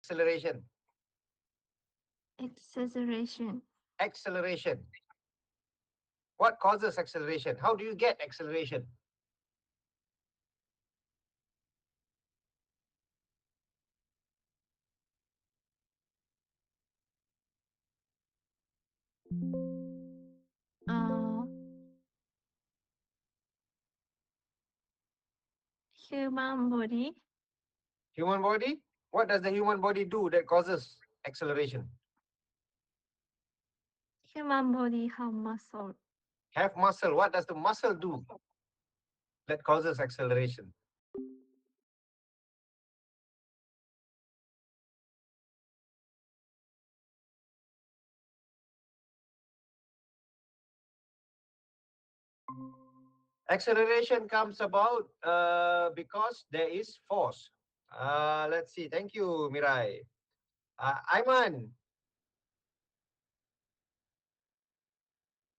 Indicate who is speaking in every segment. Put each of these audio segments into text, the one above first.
Speaker 1: acceleration?
Speaker 2: Acceleration.
Speaker 1: Acceleration. What causes acceleration? How do you get acceleration?
Speaker 2: Uh, Human body.
Speaker 1: Human body? What does the human body do that causes acceleration?
Speaker 2: Human body have muscle.
Speaker 1: Have muscle. What does the muscle do that causes acceleration? Acceleration comes about because there is force. Let's see. Thank you, Mirai. Aiman.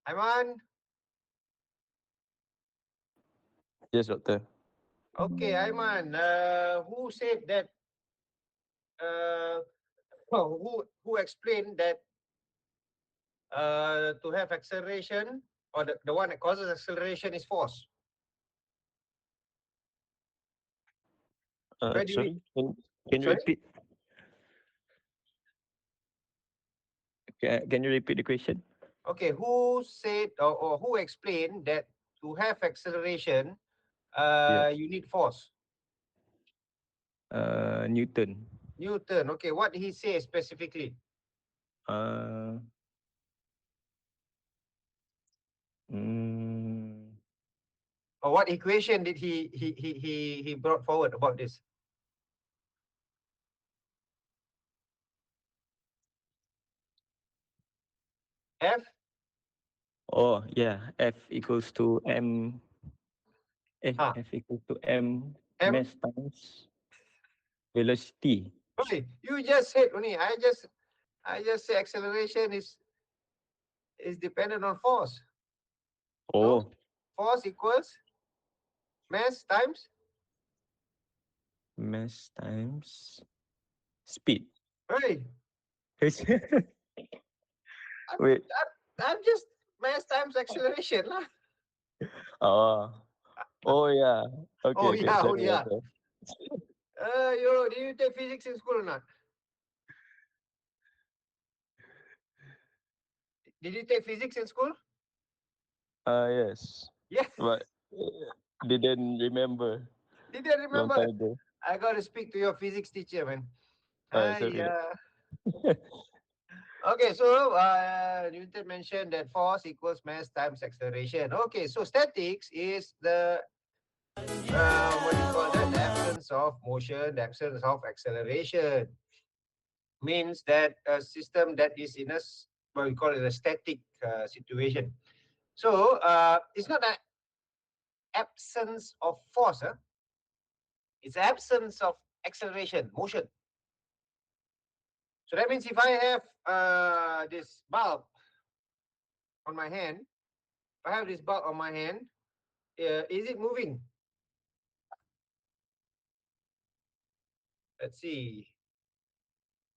Speaker 1: Aiman.
Speaker 3: Yes, doctor.
Speaker 1: Okay, Aiman. Who said that? Uh, who explained that to have acceleration, or the one that causes acceleration is force? Where do we?
Speaker 3: Sorry, can you
Speaker 1: Sorry.
Speaker 3: repeat? Can you repeat the question?
Speaker 1: Okay, who said or who explained that to have acceleration,
Speaker 3: Yeah.
Speaker 1: you need force?
Speaker 3: Newton.
Speaker 1: Newton. Okay, what did he say specifically?
Speaker 3: Uh, mm,
Speaker 1: Or what equation did he brought forward about this? F.
Speaker 3: oh yeah, F equals to M.
Speaker 1: Ah,
Speaker 3: F equals to M
Speaker 1: M.
Speaker 3: mass times velocity.
Speaker 1: Okay, you just said only. I just say acceleration is dependent on force. No,
Speaker 3: Oh,
Speaker 1: force equals mass times.
Speaker 3: mass times speed.
Speaker 1: Hey, I'm,
Speaker 3: Wait.
Speaker 1: I'm just mass times acceleration lah.
Speaker 3: Oh. Oh yeah.
Speaker 1: Oh
Speaker 3: Okay. Okay.
Speaker 1: yeah, oh
Speaker 3: Sorry,
Speaker 1: yeah.
Speaker 3: doctor.
Speaker 1: Did you take physics in school or not? Did you take physics in school?
Speaker 3: Yes.
Speaker 1: Yes.
Speaker 3: But didn't remember
Speaker 1: Didn't
Speaker 3: long
Speaker 1: remember.
Speaker 3: time ago.
Speaker 1: I got to speak to your physics teacher, man.
Speaker 3: Sorry.
Speaker 1: Okay, so Newton mentioned that force equals mass times acceleration. Okay, so statics is the what do you call that? The absence of motion, the absence of acceleration. Means that a system that is in a what we call it a static situation. So it's not an absence of force, huh? It's absence of acceleration, motion. So that means if I have this bulb on my hand, if I have this bulb on my hand, is it moving? Let's see.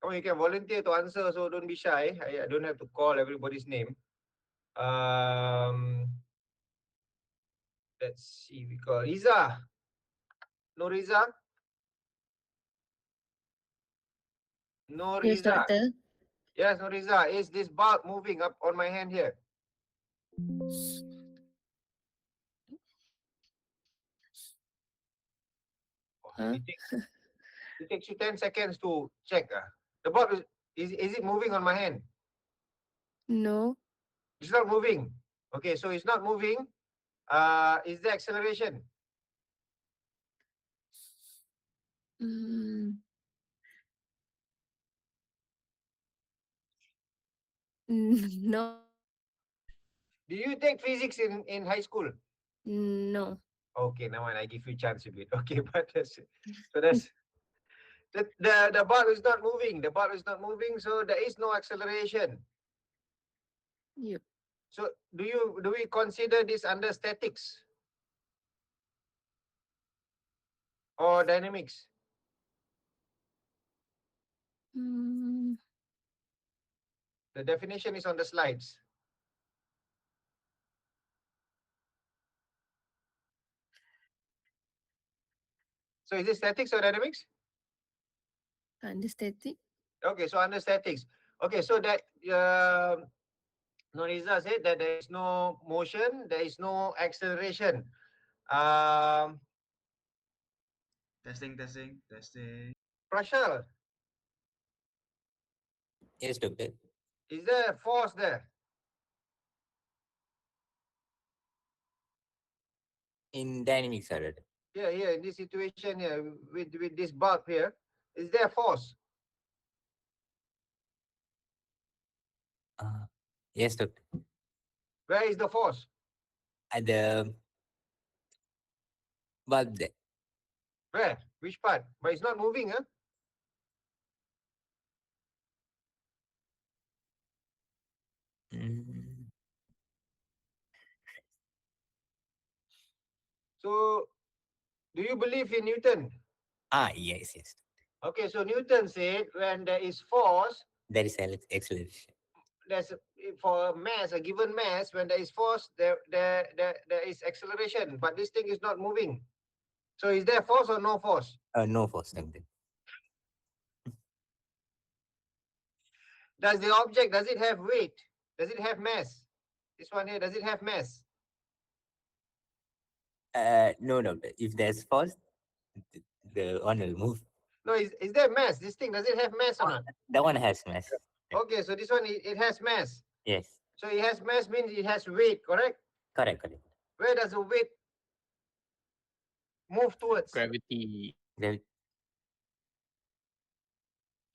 Speaker 1: Come on, you can volunteer to answer, so don't be shy. I don't have to call everybody's name. Um, let's see. We call Riza. No Riza. No
Speaker 4: Yes,
Speaker 1: Riza.
Speaker 4: doctor.
Speaker 1: Yes, no Riza. Is this bulb moving up on my hand here?
Speaker 4: Huh?
Speaker 1: It takes you 10 seconds to check. The bulb is it moving on my hand?
Speaker 4: No.
Speaker 1: It's not moving. Okay, so it's not moving. Is there acceleration?
Speaker 4: Mm, no.
Speaker 1: Do you take physics in high school?
Speaker 4: No.
Speaker 1: Okay, now I give you chance a bit. Okay, but that's the bulb is not moving. The bulb is not moving, so there is no acceleration.
Speaker 4: Yep.
Speaker 1: So do we consider this under statics or dynamics?
Speaker 4: Mm,
Speaker 1: The definition is on the slides. So is it statics or dynamics?
Speaker 4: under static.
Speaker 1: Okay, so under statics. Okay, so that Noriza said that there is no motion, there is no acceleration.
Speaker 5: Testing.
Speaker 1: Prashal,
Speaker 6: Yes, doctor.
Speaker 1: is there a force there?
Speaker 6: In dynamics, sir.
Speaker 1: Here, in this situation here, with this bulb here, is there a force?
Speaker 6: Yes, doctor.
Speaker 1: Where is the force?
Speaker 6: At the bulb there.
Speaker 1: Where? Which part? But it's not moving, huh?
Speaker 6: Mm.
Speaker 1: So, do you believe in Newton?
Speaker 6: Yes.
Speaker 1: Okay, so Newton said when there is force,
Speaker 6: There is acceleration.
Speaker 1: for a mass, a given mass, when there is force, there is acceleration, but this thing is not moving. So is there force or no force?
Speaker 6: No force, doctor.
Speaker 1: Does the object, does it have weight? Does it have mass? This one here, does it have mass?
Speaker 6: No, doctor. If there's force, the one will move.
Speaker 1: No, is there mass? This thing, does it have mass or not?
Speaker 6: That one has mass.
Speaker 1: Okay, so this one, it has mass.
Speaker 6: Yes.
Speaker 1: So it has mass means it has weight, correct?
Speaker 6: Correct.
Speaker 1: Where does the weight move towards?
Speaker 7: Gravity.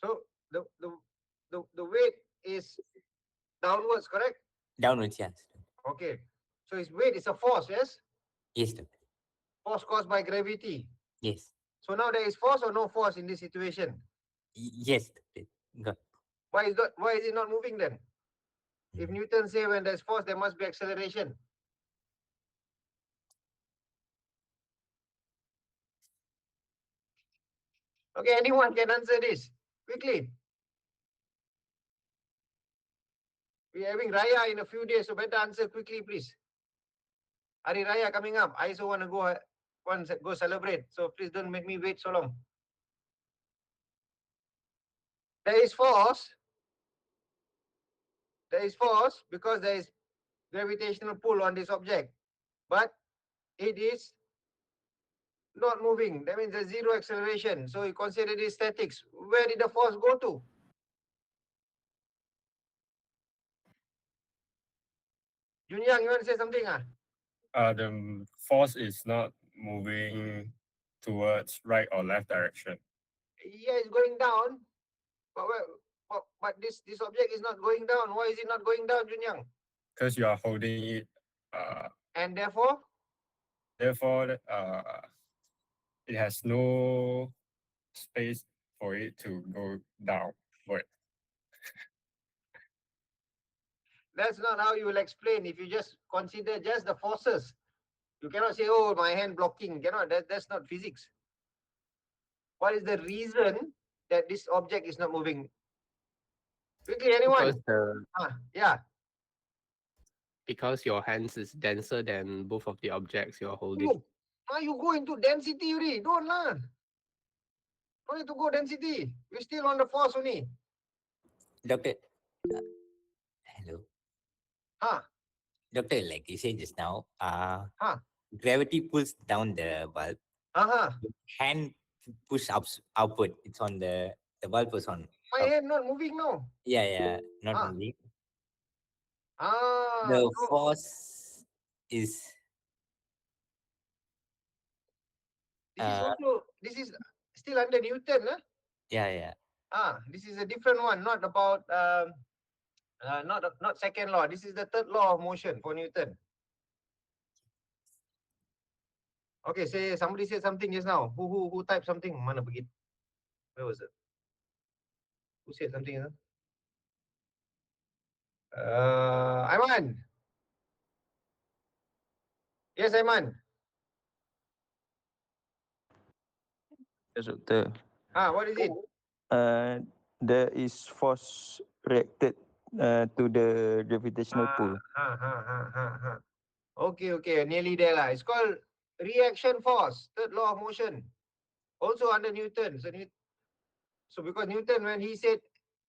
Speaker 1: So the weight is downwards, correct?
Speaker 6: Downwards, yes.
Speaker 1: Okay. So its weight is a force, yes?
Speaker 6: Yes, doctor.
Speaker 1: Force caused by gravity.
Speaker 6: Yes.
Speaker 1: So now there is force or no force in this situation?
Speaker 6: Yes, doctor. Got.
Speaker 1: Why is it not moving then? If Newton say when there's force, there must be acceleration. Okay, anyone can answer this quickly. We're having Raya in a few days, so better answer quickly, please. Hari Raya coming up. I also want to go celebrate. So please don't make me wait so long. There is force. There is force because there is gravitational pull on this object, but it is not moving. That means there's zero acceleration. So you consider this statics. Where did the force go to? Junyang, you want to say something?
Speaker 8: The force is not moving towards right or left direction.
Speaker 1: Yeah, it's going down. But this object is not going down. Why is it not going down, Junyang?
Speaker 8: Because you are holding it.
Speaker 1: And therefore?
Speaker 8: Therefore, it has no space for it to go downward.
Speaker 1: That's not how you will explain. If you just consider just the forces, you cannot say, oh, my hand blocking. Cannot. That's not physics. What is the reason that this object is not moving? Quickly, anyone? Yeah.
Speaker 7: Because your hands is denser than both of the objects you're holding.
Speaker 1: Oh, now you go into density already. Don't learn. Don't need to go density. We're still on the force only.
Speaker 6: Doctor. Hello. Doctor, like you said just now, gravity pulls down the bulb. Hand push upward. It's on the bulb was on.
Speaker 1: My hand not moving now.
Speaker 6: Yeah, not moving. The
Speaker 1: No.
Speaker 6: force is.
Speaker 1: This is still under Newton, huh?
Speaker 6: Yeah.
Speaker 1: This is a different one, not about not second law. This is the third law of motion for Newton. Okay, somebody said something just now. Who typed something? Mana pergi? Where was it? Who said something? Aiman. Yes, Aiman.
Speaker 3: Yes, doctor.
Speaker 1: What is it?
Speaker 3: there is force reacted to the gravitational pull.
Speaker 1: Okay, nearly there lah. It's called reaction force, third law of motion. Also under Newton. So because Newton, when he said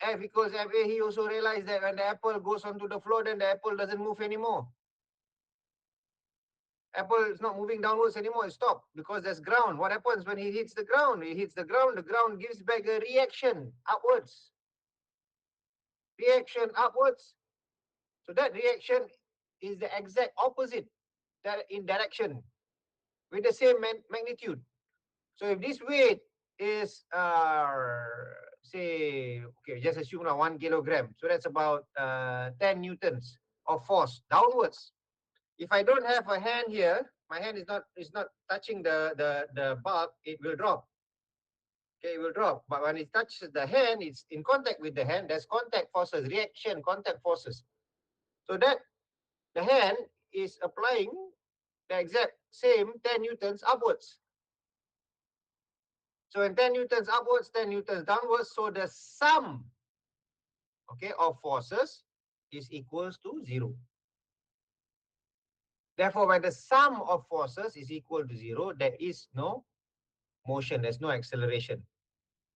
Speaker 1: F equals FA, he also realized that when the apple goes onto the floor, then the apple doesn't move anymore. Apple is not moving downwards anymore, it stopped because there's ground. What happens when he hits the ground? He hits the ground gives back a reaction upwards. Reaction upwards. So that reaction is the exact opposite in direction with the same magnitude. So if this weight is say, okay, just assume now 1 kilogram. So that's about 10 newtons of force downwards. If I don't have a hand here, my hand is not touching the bulb, it will drop. Okay, it will drop. But when it touches the hand, it's in contact with the hand. There's contact forces, reaction, contact forces. So that the hand is applying the exact same 10 newtons upwards. So when 10 newtons upwards, 10 newtons downwards, so the sum, okay, of forces is equals to 0. Therefore, when the sum of forces is equal to 0, there is no motion, there's no acceleration.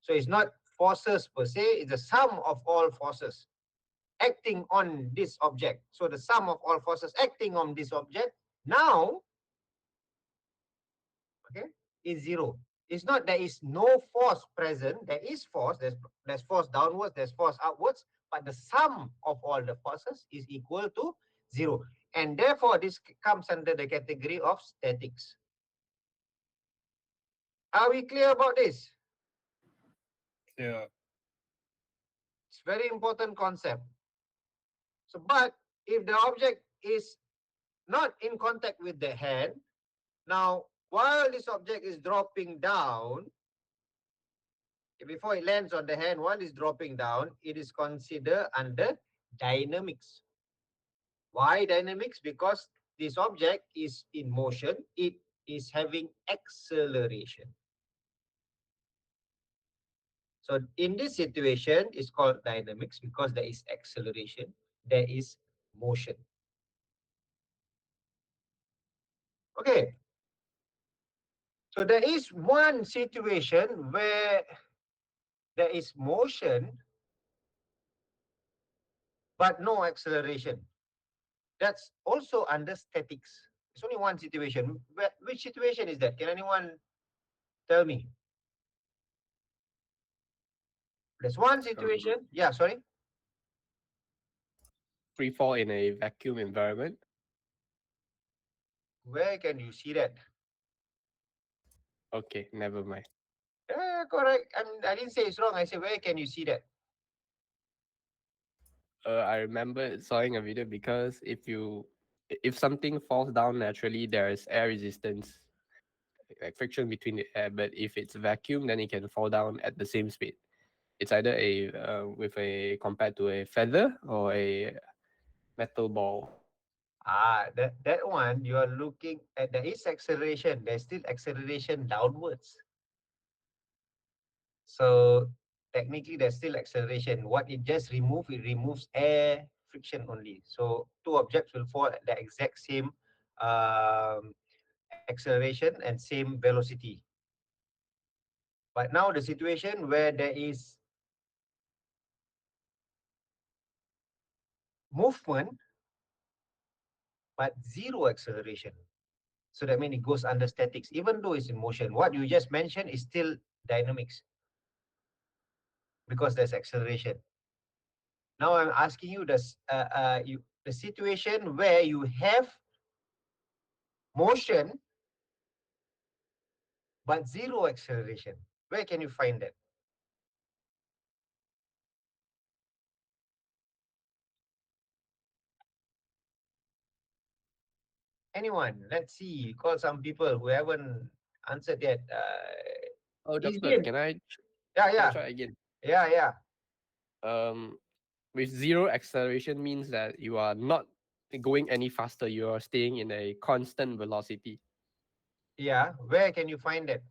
Speaker 1: So it's not forces per se, it's the sum of all forces acting on this object. So the sum of all forces acting on this object now, okay, is 0. It's not there is no force present. There is force. There's force downwards. There's force upwards. But the sum of all the forces is equal to 0. And therefore, this comes under the category of statics. Are we clear about this?
Speaker 8: Yeah.
Speaker 1: It's a very important concept. So, but if the object is not in contact with the hand, now, while this object is dropping down, before it lands on the hand, while it's dropping down, it is considered under dynamics. Why dynamics? Because this object is in motion, it is having acceleration. So in this situation, it's called dynamics because there is acceleration, there is motion. Okay. So there is one situation where there is motion, but no acceleration. That's also under statics. It's only one situation. Which situation is that? Can anyone tell me? There's one situation. Yeah, sorry.
Speaker 7: Free fall in a vacuum environment.
Speaker 1: Where can you see that?
Speaker 7: Okay, never mind.
Speaker 1: Yeah, correct. I didn't say it's wrong. I said, where can you see that?
Speaker 7: I remember sawing a video because if something falls down naturally, there is air resistance, like friction between the air. But if it's vacuum, then it can fall down at the same speed. It's either compared to a feather or a metal ball.
Speaker 1: That one you are looking at. There is acceleration. There's still acceleration downwards. So technically, there's still acceleration. What it just removes, it removes air friction only. So two objects will fall at the exact same acceleration and same velocity. But now the situation where there is movement, but zero acceleration. So that means it goes under statics, even though it's in motion. What you just mentioned is still dynamics because there's acceleration. Now I'm asking you the situation where you have motion but zero acceleration. Where can you find that? Anyone? Let's see. Call some people who haven't answered yet.
Speaker 7: Doctor, can I try again?
Speaker 1: Yeah.
Speaker 7: With zero acceleration means that you are not going any faster. You are staying in a constant velocity.
Speaker 1: Yeah. Where can you find that?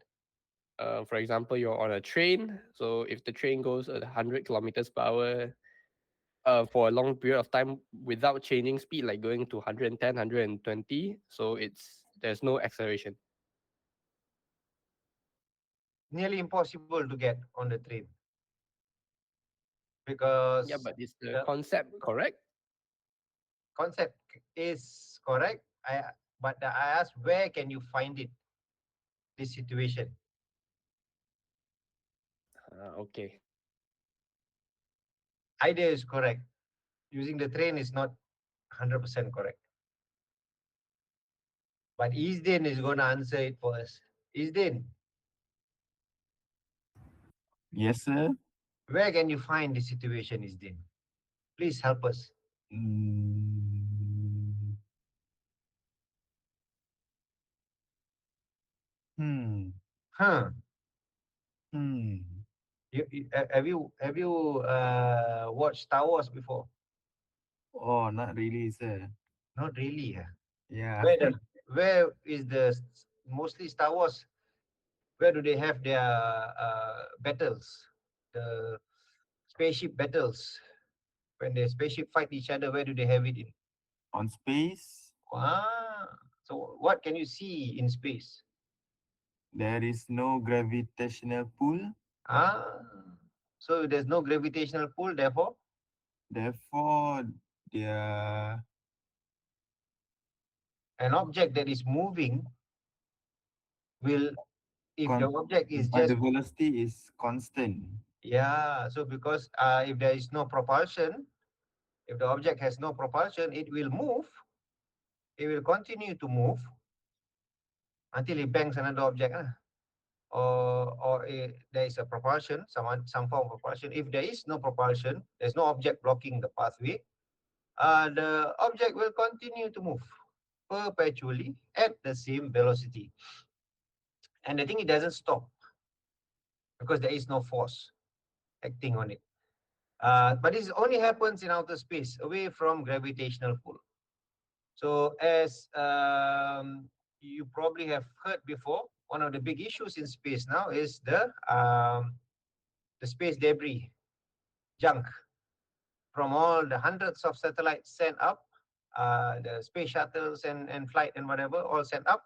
Speaker 7: For example, you're on a train. So if the train goes at 100 kilometers per hour for a long period of time without changing speed, like going to 110, 120, so there's no acceleration.
Speaker 1: Nearly impossible to get on the train. Because
Speaker 7: Yeah, but is the concept correct?
Speaker 1: Concept is correct. But I asked, where can you find it? This situation.
Speaker 7: Okay.
Speaker 1: Idea is correct. Using the train is not 100% correct. But Isdin is going to answer it for us. Isdin.
Speaker 3: Yes, sir.
Speaker 1: Where can you find this situation, Isdin? Please help us.
Speaker 3: Mm. Hmm.
Speaker 1: Huh.
Speaker 3: Hmm.
Speaker 1: Have you watched Star Wars before?
Speaker 3: Oh, not really, sir.
Speaker 1: Not really.
Speaker 3: Yeah.
Speaker 1: Where is the mostly Star Wars? Where do they have their battles? The spaceship battles. When the spaceship fight each other, where do they have it in?
Speaker 3: On space,
Speaker 1: So what can you see in space?
Speaker 3: there is no gravitational pull.
Speaker 1: So there's no gravitational pull, therefore
Speaker 3: Therefore, there
Speaker 1: an object that is moving will, if the object is
Speaker 3: but
Speaker 1: just,
Speaker 3: the velocity is constant.
Speaker 1: so because if there is no propulsion, if the object has no propulsion, it will move. It will continue to move until it bangs another object, or there is a propulsion, some form of propulsion. If there is no propulsion, there's no object blocking the pathway. The object will continue to move perpetually at the same velocity, and I think it doesn't stop because there is no force acting on it. But this only happens in outer space, away from gravitational pull. So as you probably have heard before, one of the big issues in space now is the space debris, junk from all the hundreds of satellites sent up, the space shuttles and flight and whatever, all sent up.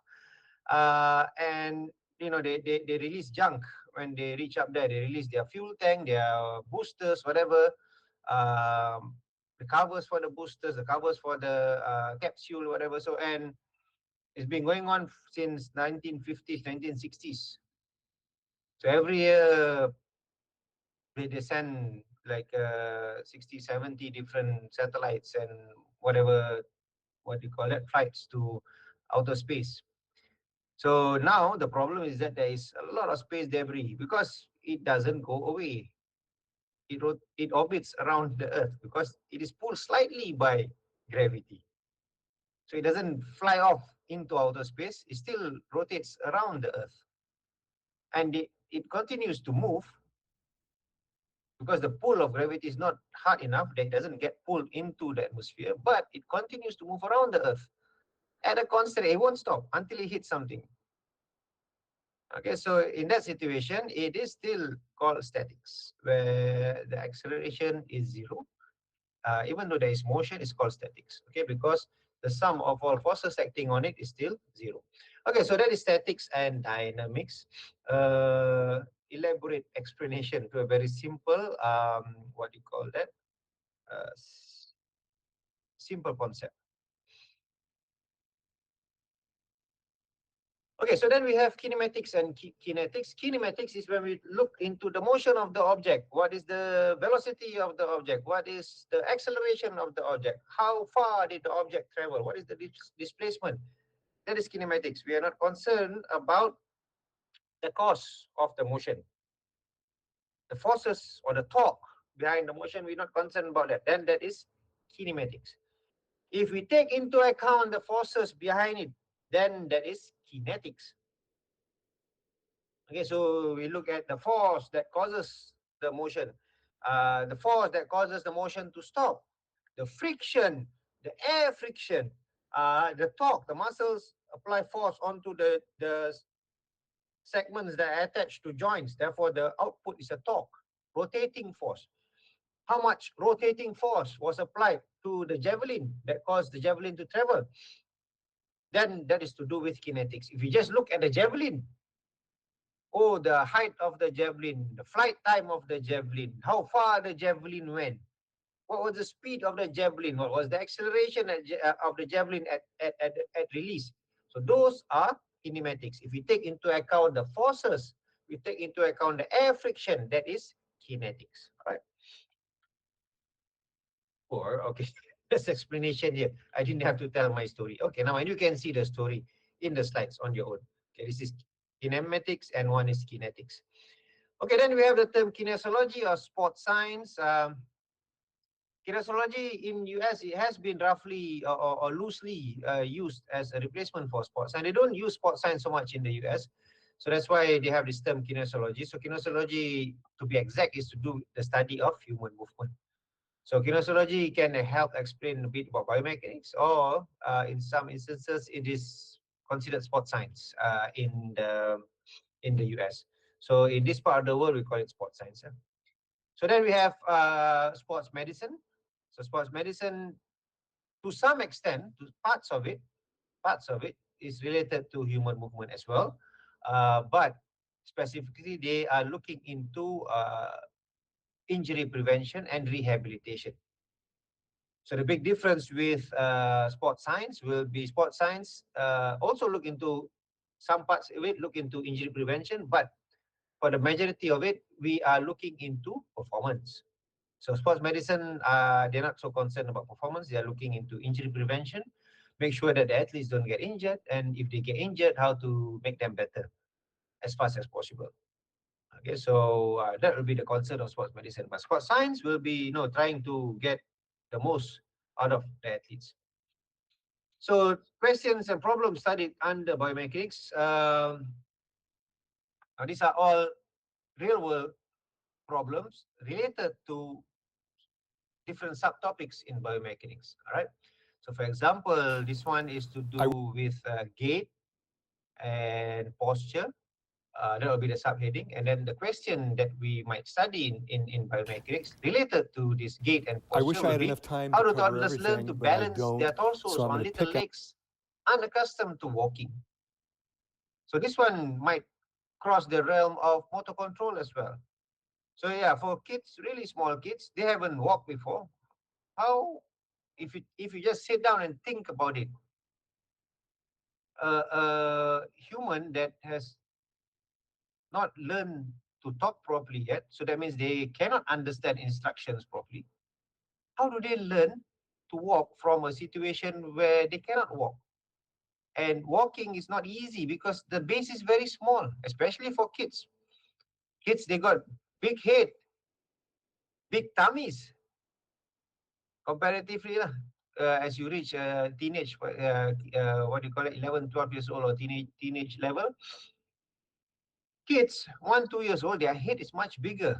Speaker 1: And they release junk when they reach up there. They release their fuel tank, their boosters, whatever, the covers for the boosters, the covers for the capsule, whatever. So, and it's been going on since 1950s, 1960s. So every year they send like 60, 70 different satellites and whatever, what do you call it, flights to outer space. So now the problem is that there is a lot of space debris because it doesn't go away. It orbits around the Earth because it is pulled slightly by gravity. So it doesn't fly off into outer space. It still rotates around the Earth. And it continues to move because the pull of gravity is not hard enough that it doesn't get pulled into the atmosphere, but it continues to move around the Earth at a constant. It won't stop until it hits something. Okay, so in that situation, it is still called statics, where the acceleration is zero. Even though there is motion, it's called statics. Okay, because the sum of all forces acting on it is still zero. Okay, so that is statics and dynamics. Elaborate explanation to a very simple, what do you call that? Simple concept. Okay, so then we have kinematics and kinetics. Kinematics is when we look into the motion of the object. What is the velocity of the object? What is the acceleration of the object? How far did the object travel? What is the displacement? That is kinematics. We are not concerned about the cause of the motion. The forces or the torque behind the motion, we're not concerned about that. Then that is kinematics. If we take into account the forces behind it, then that is kinetics. Okay, so we look at the force that causes the motion, the force that causes the motion to stop, the friction, the air friction, the torque, the muscles apply force onto the segments that are attached to joints. Therefore, the output is a torque, rotating force. How much rotating force was applied to the javelin that caused the javelin to travel? Then that is to do with kinetics. If you just look at the javelin, oh, the height of the javelin, the flight time of the javelin, how far the javelin went, what was the speed of the javelin, what was the acceleration of the javelin at release. So those are kinematics. If we take into account the forces, we take into account the air friction, that is kinetics. All right. Or, okay, that's explanation here. I didn't have to tell my story. Okay, now you can see the story in the slides on your own. Okay, this is kinematics and one is kinetics. Okay, then we have the term kinesiology or sports science. Kinesiology in US, it has been roughly or loosely used as a replacement for sports, and they don't use sports science so much in the US. So that's why they have this term kinesiology. So kinesiology, to be exact, is to do the study of human movement. So kinesiology can help explain a bit about biomechanics, or in some instances, it is considered sports science in the US. So in this part of the world, we call it sports science. So then we have sports medicine. So sports medicine, to some extent, to parts of it is related to human movement as well. But specifically, they are looking into injury prevention and rehabilitation. So the big difference with sports science will be sports science also look into some parts of it, look into injury prevention, but for the majority of it, we are looking into performance. So sports medicine, they're not so concerned about performance. They are looking into injury prevention, make sure that the athletes don't get injured, and if they get injured, how to make them better as fast as possible. Okay, so that will be the concern of sports medicine. But sports science will be, trying to get the most out of the athletes. So questions and problems studied under biomechanics. Now these are all real-world problems related to different subtopics in biomechanics. All right. So for example, this one is to do with gait and posture. That will be the subheading. And then the question that we might study in biomechanics related to this gait and posture
Speaker 9: I wish I had
Speaker 1: will be
Speaker 9: enough time
Speaker 1: how
Speaker 9: to
Speaker 1: do
Speaker 9: cover
Speaker 1: toddlers learn to
Speaker 9: everything, but I
Speaker 1: balance
Speaker 9: don't.
Speaker 1: their torsos
Speaker 9: So I'm
Speaker 1: on
Speaker 9: going to
Speaker 1: little
Speaker 9: pick up.
Speaker 1: legs unaccustomed to walking. So this one might cross the realm of motor control as well. So yeah, for kids, really small kids, they haven't walked before. How, if you just sit down and think about it, a human that has not learned to talk properly yet, so that means they cannot understand instructions properly. How do they learn to walk from a situation where they cannot walk? And walking is not easy because the base is very small, especially for kids. Kids, they got big head, big tummies, comparatively. As you reach teenage, what do you call it, 11, 12 years old or teenage level, kids, 1, 2 years old, their head is much bigger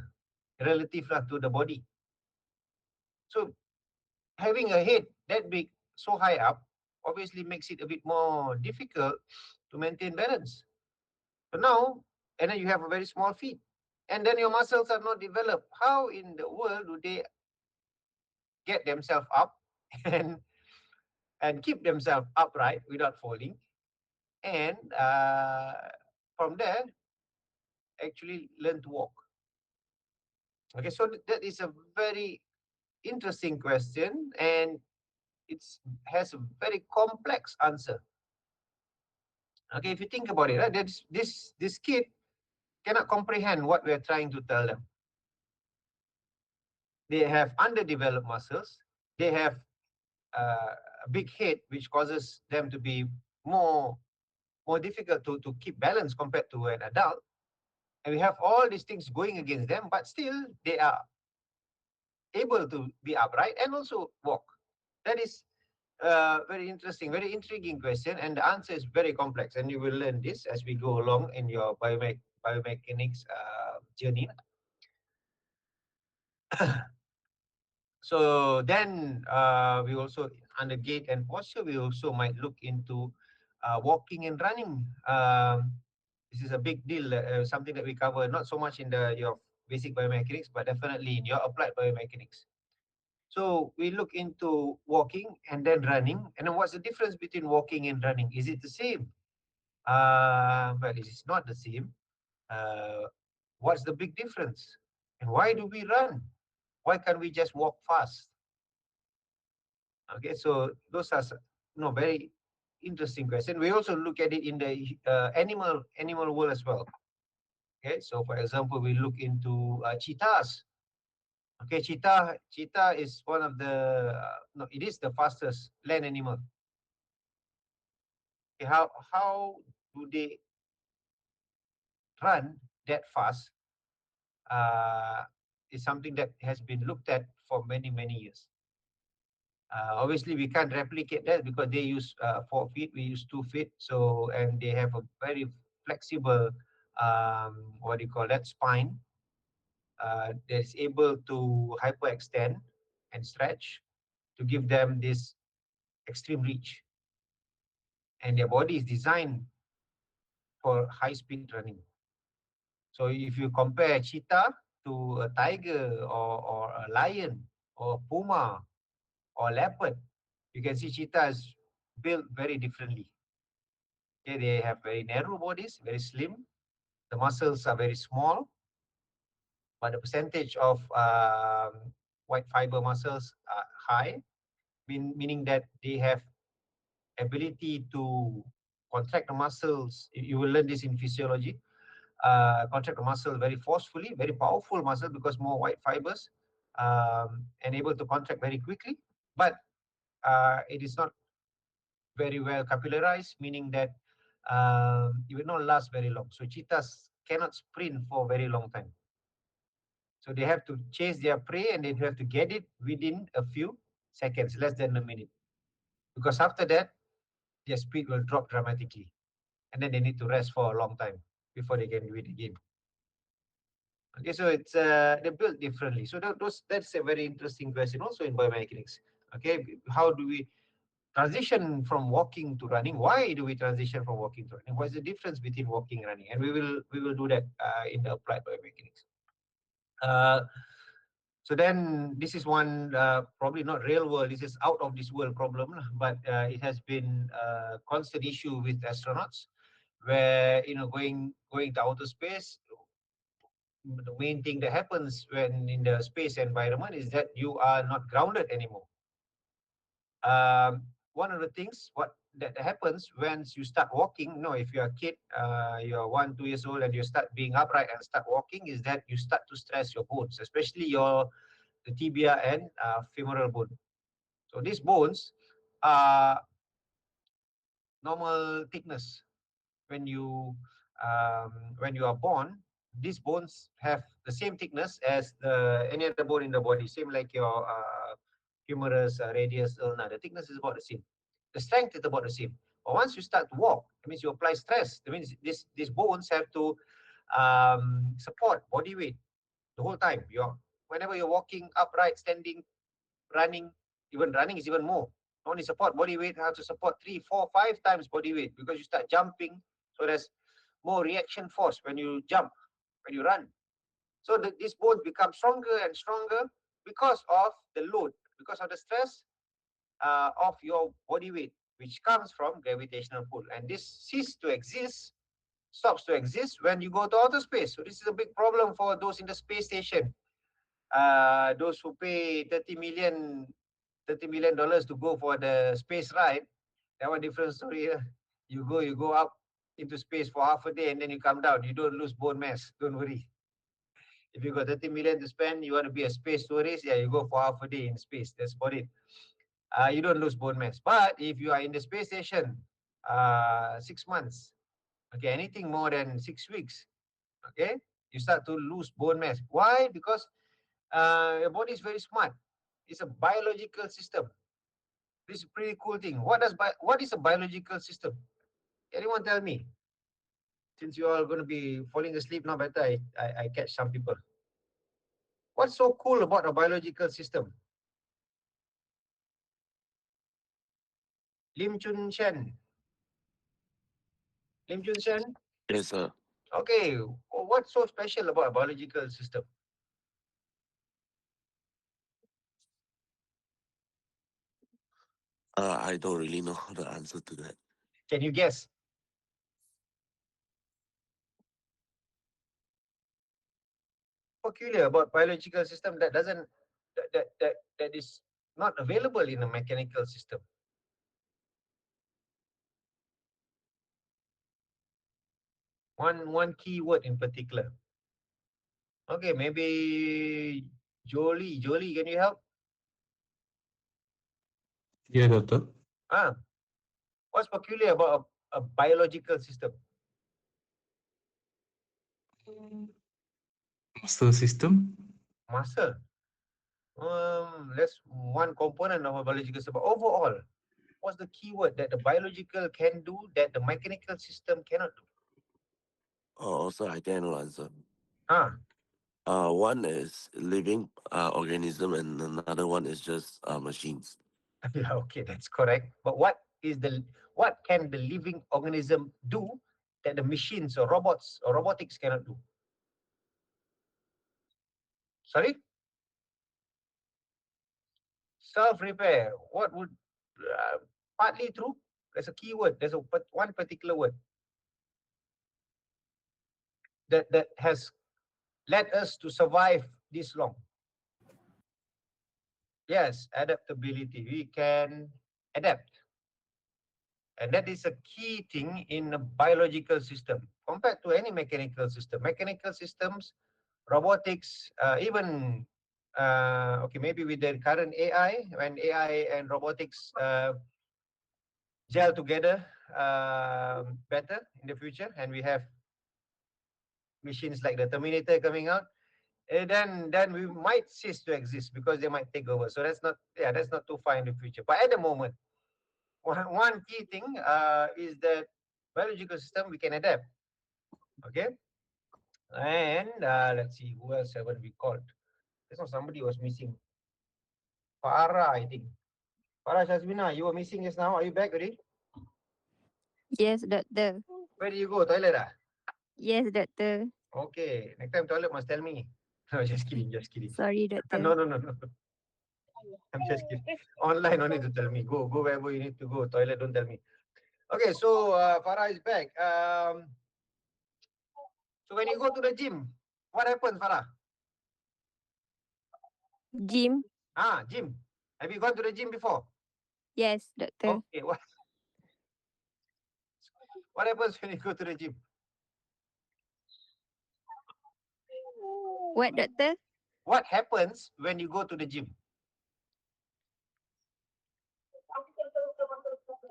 Speaker 1: relative to the body. So having a head that big, so high up, obviously makes it a bit more difficult to maintain balance. So now, and then you have a very small feet, and then your muscles are not developed. How in the world do they get themselves up and keep themselves upright without falling? And from there, actually learn to walk. Okay, so that is a very interesting question, and it has a very complex answer. Okay, if you think about it, right, this kid cannot comprehend what we are trying to tell them. They have underdeveloped muscles. They have a big head, which causes them to be more difficult to keep balance compared to an adult. And we have all these things going against them, but still they are able to be upright and also walk. That is very interesting, very intriguing question, and the answer is very complex. And you will learn this as we go along in your biomechanics journey. So then we also, under gait and posture, we also might look into walking and running. This is a big deal, something that we cover not so much in your basic biomechanics, but definitely in your applied biomechanics. So we look into walking and then running. And then what's the difference between walking and running? Is it the same? Well, it is not the same. What's the big difference? And why do we run? Why can't we just walk fast? Okay, so those are very interesting questions. We also look at it in the animal world as well. Okay, so for example, we look into cheetahs. Okay, cheetah is one of the no, it is the fastest land animal. Okay, how do they run that fast? Is something that has been looked at for many years. Obviously, we can't replicate that because they use 4 feet, we use 2 feet. So, and they have a very flexible, what do you call that, spine that's able to hyperextend and stretch to give them this extreme reach. And their body is designed for high-speed running. So if you compare cheetah to a tiger or a lion or a puma or leopard, you can see cheetah is built very differently. Okay, they have very narrow bodies, very slim. The muscles are very small, but the percentage of white fiber muscles are high, meaning that they have ability to contract the muscles. You will learn this in physiology. Contract the muscle very forcefully, very powerful muscle because more white fibers, and able to contract very quickly. But it is not very well capillarized, meaning that it will not last very long. So cheetahs cannot sprint for a very long time. So they have to chase their prey and they have to get it within a few seconds, less than a minute. Because after that, their speed will drop dramatically. And then they need to rest for a long time before they can do it again. Okay, so it's they're built differently. So that's a very interesting question also in biomechanics. Okay, how do we transition from walking to running? Why do we transition from walking to running? What's the difference between walking and running? And we will do that in the applied biomechanics. So then this is one probably not real world. This is out of this world problem, but it has been a constant issue with astronauts, where going to outer space. The main thing that happens when in the space environment is that you are not grounded anymore. One of the things that happens once you start walking, if you're a kid, you're 1-2 years old and you start being upright and start walking, is that you start to stress your bones, especially the tibia and femoral bone. So these bones are normal thickness. When you are born, these bones have the same thickness as any other bone in the body, same like your humerus, radius, ulna. The thickness is about the same. The strength is about the same. But once you start to walk, that means you apply stress. That means these bones have to support body weight the whole time. Whenever you're walking, upright, standing, running, even running is even more. Not only support body weight, have to support 3, 4, 5 times body weight because you start jumping. So there's more reaction force when you jump, when you run. So these bones become stronger and stronger because of the load, because of the stress of your body weight, which comes from gravitational pull. And this stops to exist when you go to outer space. So this is a big problem for those in the space station. Those who pay $30 million to go for the space ride, that one different story. You go up into space for half a day and then you come down. You don't lose bone mass. Don't worry. If you got 30 million to spend, you want to be a space tourist, you go for half a day in space. That's about it. You don't lose bone mass. But if you are in the space station 6 months, okay, anything more than 6 weeks, okay, you start to lose bone mass. Why? Because your body is very smart. It's a biological system. This is a pretty cool thing. What is a biological system? Anyone tell me? Since you all going to be falling asleep now, better I catch some people. What's so cool about a biological system? Lim Chun Shen.
Speaker 9: Yes, sir.
Speaker 1: Okay, what's so special about a biological system?
Speaker 9: I don't really know the answer to that.
Speaker 1: Can you guess? Peculiar about biological system that doesn't that is not available in a mechanical system. One key word in particular. Okay, maybe Jolie. Jolie, can you help?
Speaker 10: Yeah, doctor.
Speaker 1: What's peculiar about a biological system?
Speaker 10: Muscle system.
Speaker 1: Muscle. That's one component of a biological system. But overall, what's the key word that the biological can do that the mechanical system cannot do?
Speaker 9: Oh, also I can answer.
Speaker 1: Ah,
Speaker 9: One is living organism, and another one is just machines.
Speaker 1: yeah, okay, that's correct. But what can the living organism do that the machines or robots or robotics cannot do? Sorry? Self-repair. What would partly true? There's a key word. There's one particular word that has led us to survive this long. Yes, adaptability. We can adapt. And that is a key thing in a biological system compared to any mechanical system. Mechanical systems, robotics, even, okay, maybe with the current AI, when AI and robotics gel together better in the future, and we have machines like the Terminator coming out, then we might cease to exist because they might take over. So that's not too far in the future. But at the moment, one key thing is that biological system we can adapt. Okay, and let's see who else haven't we called. This one somebody was missing. Farah, I think. Farah Shazmina, you were missing just now. Are you back already?
Speaker 11: Yes, doctor.
Speaker 1: Where did you go? Toilet?
Speaker 11: Yes, doctor.
Speaker 1: Okay, next time toilet must tell me. No, just kidding, just kidding.
Speaker 11: Sorry, doctor.
Speaker 1: No. I'm just kidding. Online, no need to tell me. Go wherever you need to go. Toilet, don't tell me. Okay, so Farah is back. So when you go to the gym, what happens, Farah?
Speaker 11: Gym?
Speaker 1: Gym. Have you gone to the gym before?
Speaker 11: Yes, doctor.
Speaker 1: Okay, what happens when you go to the gym?
Speaker 11: What, doctor?
Speaker 1: What happens when you go to the gym?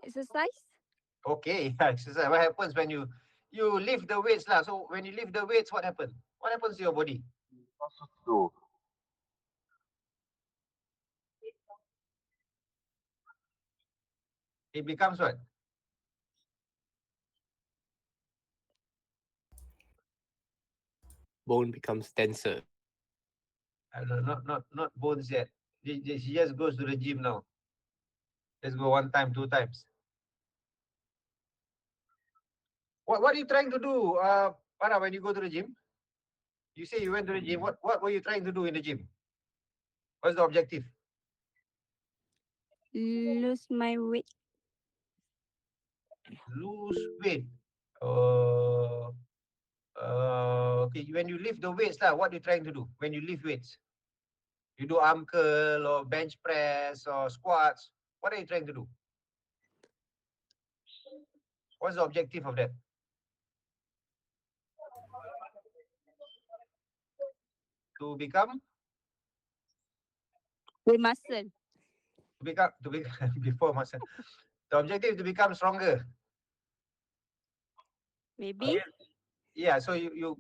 Speaker 11: Exercise?
Speaker 1: Okay, exercise. What happens when you lift the weights lah? So when you lift the weights, what happens? What happens to your body? It becomes what?
Speaker 7: Bone becomes denser.
Speaker 1: Not bones yet. She just goes to the gym now. Just go one time, two times. What are you trying to do, Farah, when you go to the gym? You say you went to the gym. What were you trying to do in the gym? What's the objective?
Speaker 11: Lose my weight.
Speaker 1: Lose weight. Okay, when you lift the weights, what are you trying to do when you lift weights? You do arm curl or bench press or squats. What are you trying to do? What's the objective of that? To become?
Speaker 11: With muscle.
Speaker 1: To become before muscle. The objective is to become stronger.
Speaker 11: Maybe.
Speaker 1: Yeah, so you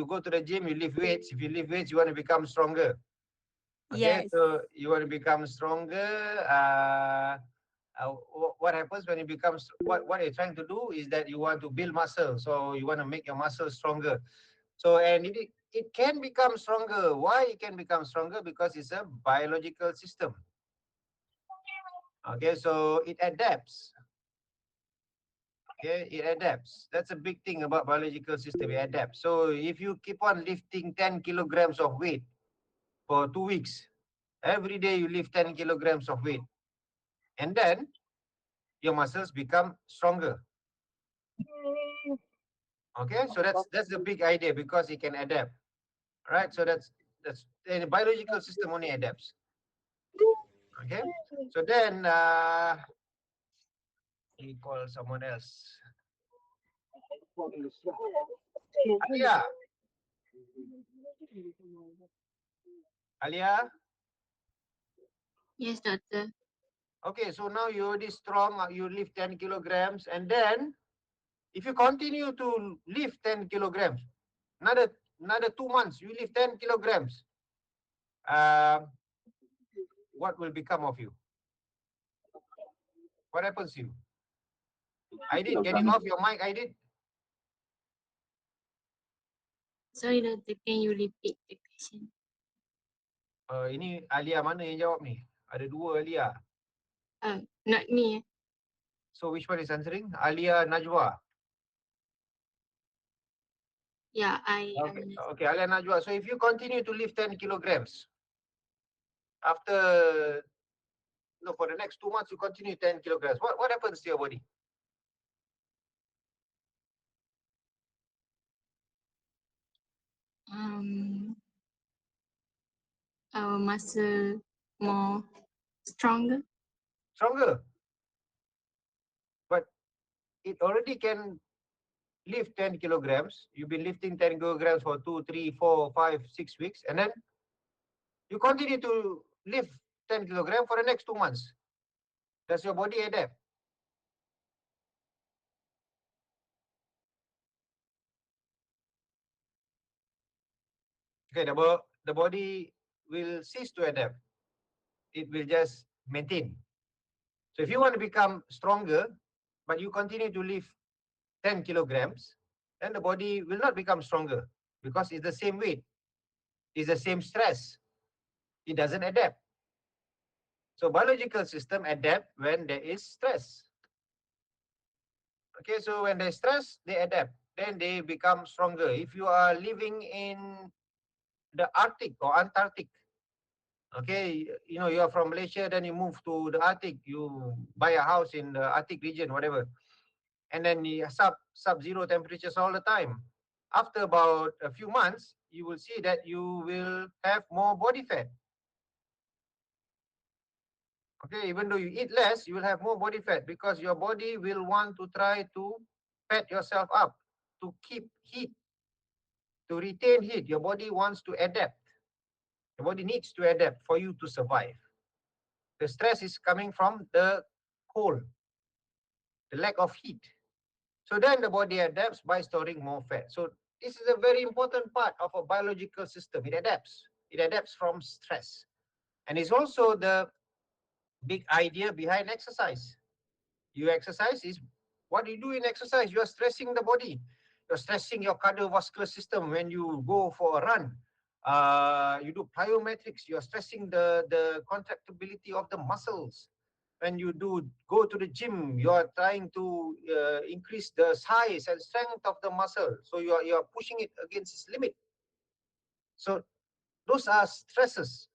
Speaker 1: go to the gym, you lift weights. If you lift weights, you want to become stronger. Okay,
Speaker 11: Yes.
Speaker 1: so you want to become stronger. What happens when you become, what you're trying to do is that you want to build muscle. So you want to make your muscle stronger. So, and it can become stronger. Why it can become stronger? Because it's a biological system. Okay, so it adapts. Okay, it adapts. That's a big thing about biological system. It adapts. So if you keep on lifting 10 kilograms of weight for 2 weeks, every day you lift 10 kilograms of weight, and then your muscles become stronger. Okay, so that's the big idea, because it can adapt. Right? So that's the biological system only adapts. Okay, so then we call someone else. Alia. Alia.
Speaker 2: Yes, doctor.
Speaker 1: Okay, so now you're already strong. You lift 10 kilograms, and then if you continue to lift 10 kilograms, another 2 months, you lift 10 kilograms. What will become of you? What happens to you? I did. Can you off your mic? I did.
Speaker 2: Sorry, doctor. Can you repeat the question?
Speaker 1: Ini Alia mana yang jawab ni? Ada dua Alia.
Speaker 2: Not me.
Speaker 1: So which one is answering? Alia Najwa.
Speaker 2: Yeah,
Speaker 1: Okay, okay, Alia Najwa. So if you continue to lift 10 kilograms, after for the next 2 months, you continue 10 kilograms. What happens to your body?
Speaker 2: Our muscle more stronger.
Speaker 1: Stronger. But it already can lift 10 kilograms. You've been lifting 10 kilograms for 2, 3, 4, 5, 6 weeks, and then you continue to lift 10 kilograms for the next 2 months. Does your body adapt? Okay, the body will cease to adapt. It will just maintain. So if you want to become stronger, but you continue to lift 10 kilograms, then the body will not become stronger, because it's the same weight, it's the same stress. It doesn't adapt. So biological system adapt when there is stress. Okay, so when there's stress, they adapt. Then they become stronger. If you are living in the Arctic or Antarctic, okay, you are from Malaysia, then you move to the Arctic, you buy a house in the Arctic region, whatever, and then you sub-zero temperatures all the time. After about a few months, you will see that you will have more body fat. Okay, even though you eat less, you will have more body fat, because your body will want to try to fat yourself up to keep heat, to retain heat. Your body wants to adapt. Your body needs to adapt for you to survive. The stress is coming from the cold, the lack of heat. So then the body adapts by storing more fat. So this is a very important part of a biological system. It adapts. It adapts from stress. And it's also the big idea behind exercise. You exercise is what you do in exercise. You are stressing the body. You're stressing your cardiovascular system when you go for a run. You do plyometrics. You're stressing the contractibility of the muscles. When you go to the gym, you are trying to increase the size and strength of the muscle. So you are pushing it against its limit. So those are stresses.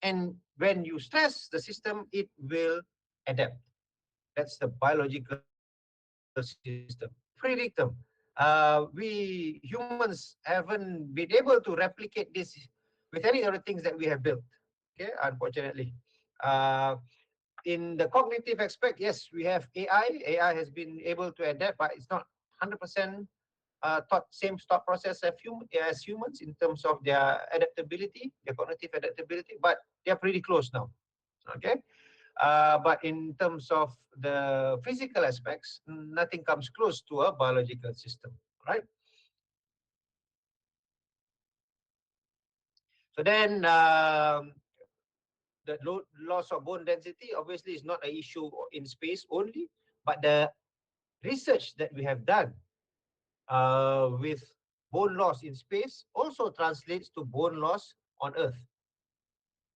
Speaker 1: And when you stress the system, it will adapt. That's the biological system. Predictum. We humans haven't been able to replicate this with any other things that we have built. Okay, unfortunately. In the cognitive aspect, yes, we have AI. AI has been able to adapt, but it's not 100% same thought process as humans in terms of their adaptability, their cognitive adaptability, but they're pretty close now. Okay. But in terms of the physical aspects, nothing comes close to a biological system, right? So then the loss of bone density obviously is not an issue in space only, but the research that we have done with bone loss in space also translates to bone loss on Earth.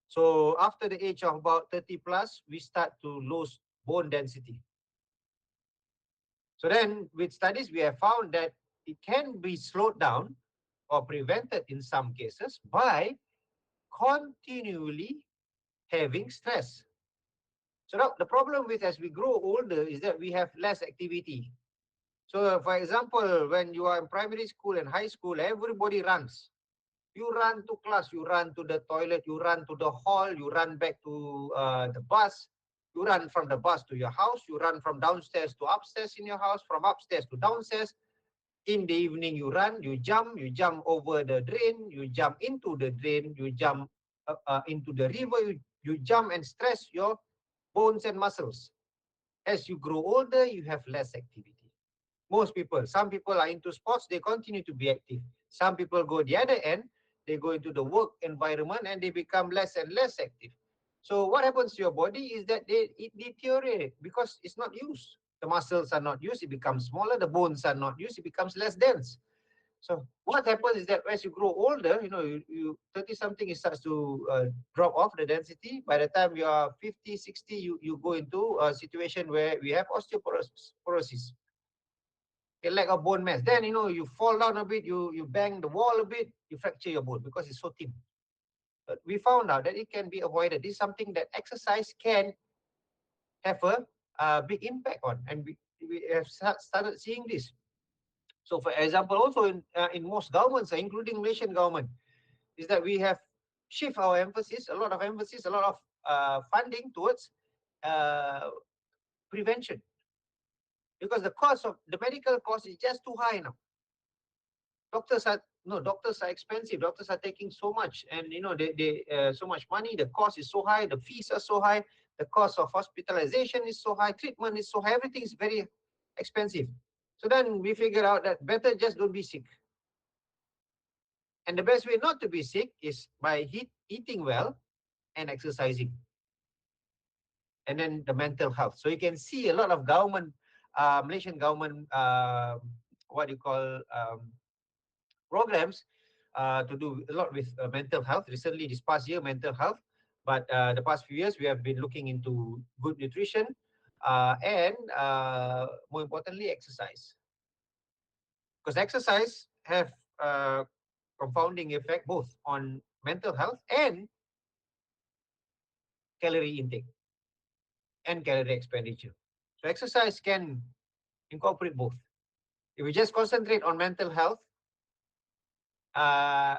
Speaker 1: So after the age of about 30 plus, we start to lose bone density. So then with studies, we have found that it can be slowed down or prevented in some cases by continually having stress. So now the problem with as we grow older is that we have less activity. So for example, when you are in primary school and high school, everybody runs. You run to class, you run to the toilet, you run to the hall, you run back to the bus, you run from the bus to your house, you run from downstairs to upstairs in your house, from upstairs to downstairs. In the evening, you run, you jump over the drain, you jump into the drain, you jump into the river, you jump and stress your bones and muscles. As you grow older, you have less activity. Most people, some people are into sports, they continue to be active. Some people go the other end, they go into the work environment and they become less and less active. So what happens to your body is that it deteriorates because it's not used. The muscles are not used, it becomes smaller. The bones are not used, it becomes less dense. So what happens is that as you grow older, you 30 something, it starts to drop off the density. By the time you are 50, 60, you go into a situation where we have osteoporosis. A lack of bone mass. Then you fall down a bit, you bang the wall a bit, you fracture your bone because it's so thin. But we found out that it can be avoided. This is something that exercise can have a big impact on, and we have started seeing this. So, for example, also in most governments, including Malaysian government, is that we have shift our emphasis, a lot of funding towards prevention, because the cost of the medical cost is just too high now. Doctors are expensive. Doctors are taking so much, and they so much money. The cost is so high. The fees are so high. The cost of hospitalization is so high. Treatment is so high. Everything is very expensive. So then we figure out that better just don't be sick. And the best way not to be sick is by eating well and exercising. And then the mental health. So you can see a lot of government, Malaysian government, programs to do a lot with mental health. Recently, this past year, mental health. But the past few years, we have been looking into good nutrition and more importantly, exercise. Because exercise have compounding effect both on mental health and calorie intake and calorie expenditure. So exercise can incorporate both. If we just concentrate on mental health,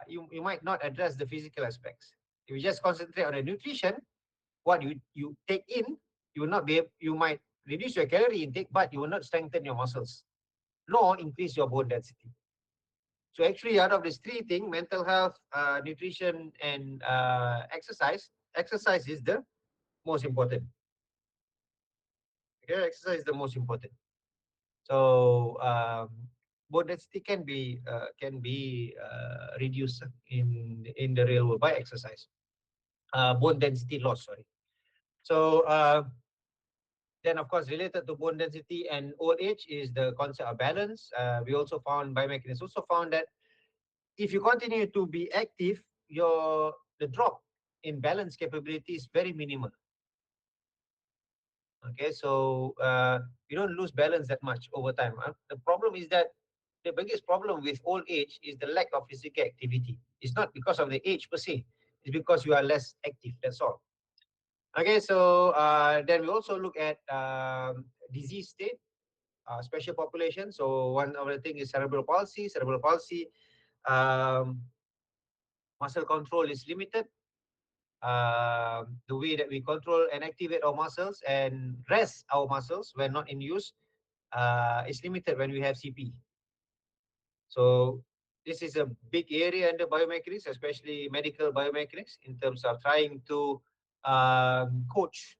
Speaker 1: you might not address the physical aspects. If you just concentrate on the nutrition, what you take in, you might reduce your calorie intake, but you will not strengthen your muscles, nor increase your bone density. So actually, out of these three things, mental health, nutrition, and exercise is the most important. Okay, exercise is the most important. So bone density can be reduced in the real world by exercise. Bone density loss, sorry. So then, of course, related to bone density and old age is the concept of balance. We also found, Biomechanics also found that if you continue to be active, the drop in balance capability is very minimal. Okay, so you don't lose balance that much over time. The problem is that the biggest problem with old age is the lack of physical activity. It's not because of the age per se. It's because you are less active. That's all. Okay, so then we also look at disease state, special population. So one of the things is cerebral palsy. Cerebral palsy, muscle control is limited. The way that we control and activate our muscles and rest our muscles when not in use is limited when we have CP. So this is a big area under biomechanics, especially medical biomechanics, in terms of trying to coach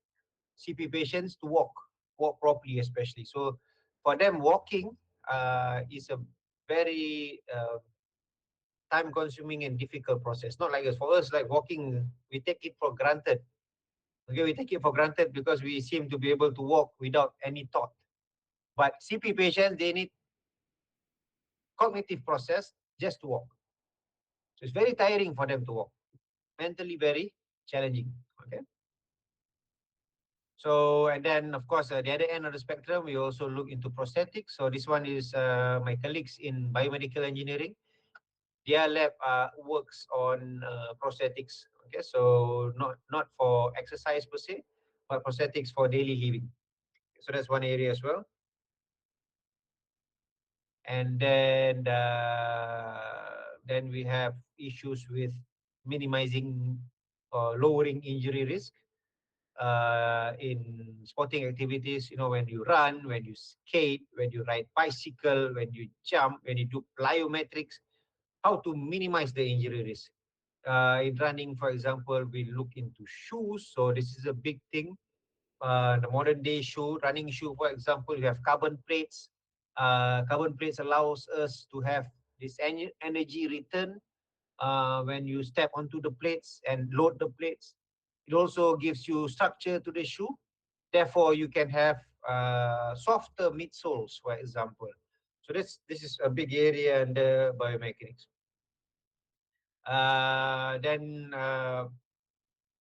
Speaker 1: CP patients to walk properly, especially. So for them, walking is a very time-consuming and difficult process. Not like us. For us, like walking, we take it for granted. Okay, we take it for granted because we seem to be able to walk without any thought. But CP patients, they need cognitive process just to walk. So it's very tiring for them to walk. Mentally very challenging. Okay. So, and then of course, the other end of the spectrum, we also look into prosthetics. So this one is my colleagues in biomedical engineering. Their lab works on prosthetics. Okay, so not for exercise per se, but prosthetics for daily living. So that's one area as well. And then we have issues with minimizing or lowering injury risk in sporting activities. You know, when you run, when you skate, when you ride bicycle, when you jump, when you do plyometrics, how to minimize the injury risk. In running, for example, we look into shoes. So this is a big thing. The modern day shoe, running shoe, for example, you have carbon plates. Carbon plates allows us to have this energy return when you step onto the plates and load the plates. It also gives you structure to the shoe. Therefore, you can have softer midsoles, for example. So this is a big area in the biomechanics. Then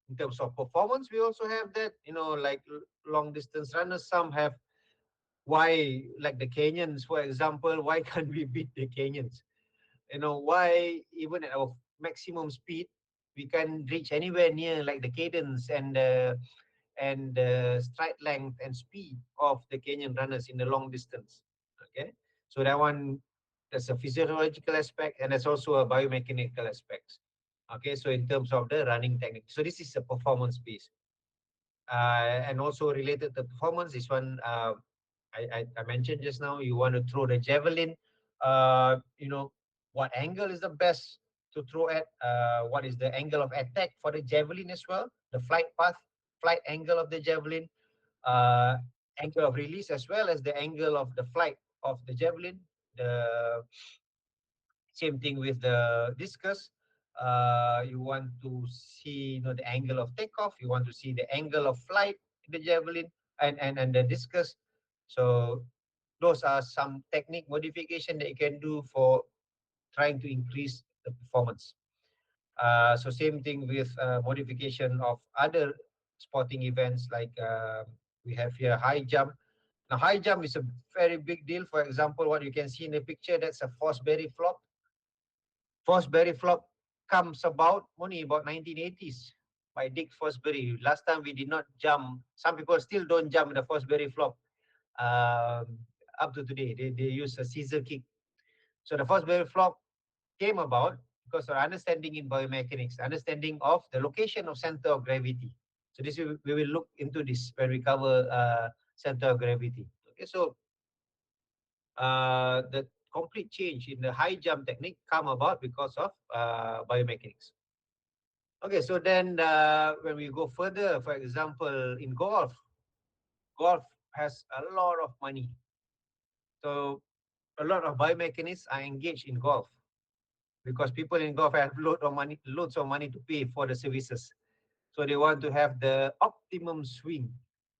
Speaker 1: in terms of performance, we also have that, you know, like long distance runners, some have, why, like the Kenyans, for example, why can't we beat the Kenyans? You know, why even at our maximum speed, we can reach anywhere near like the cadence and the stride length and speed of the Kenyan runners in the long distance. Okay, so that one, that's a physiological aspect, and there's also a biomechanical aspect. Okay, so in terms of the running technique, so this is a performance piece, and also related to performance is one I mentioned just now. You want to throw the javelin, you know, what angle is the best to throw at? What is the angle of attack for the javelin as well? The flight path, flight angle of the javelin, uh, angle of release, as well as the angle of the flight of the javelin. The same thing with the discus. You want to see, you know, the angle of takeoff. You want to see the angle of flight in the javelin and the discus. So those are some technique modification that you can do for trying to increase the performance. So same thing with modification of other sporting events, like we have here high jump. Now high jump is a very big deal. For example, what you can see in the picture, that's a Fosbury flop. Fosbury flop comes about only about 1980s by Dick Fosbury. Last time we did not jump. Some people still don't jump the Fosbury flop. Up to today, they use a scissor kick. So the Fosbury flop came about because of understanding in biomechanics, understanding of the location of center of gravity. So this we will look into this when we cover center of gravity. Okay, so the complete change in the high jump technique come about because of biomechanics. Okay, so then when we go further, for example, in golf has a lot of money. So a lot of biomechanics are engaged in golf because people in golf have loads of money to pay for the services. So they want to have the optimum swing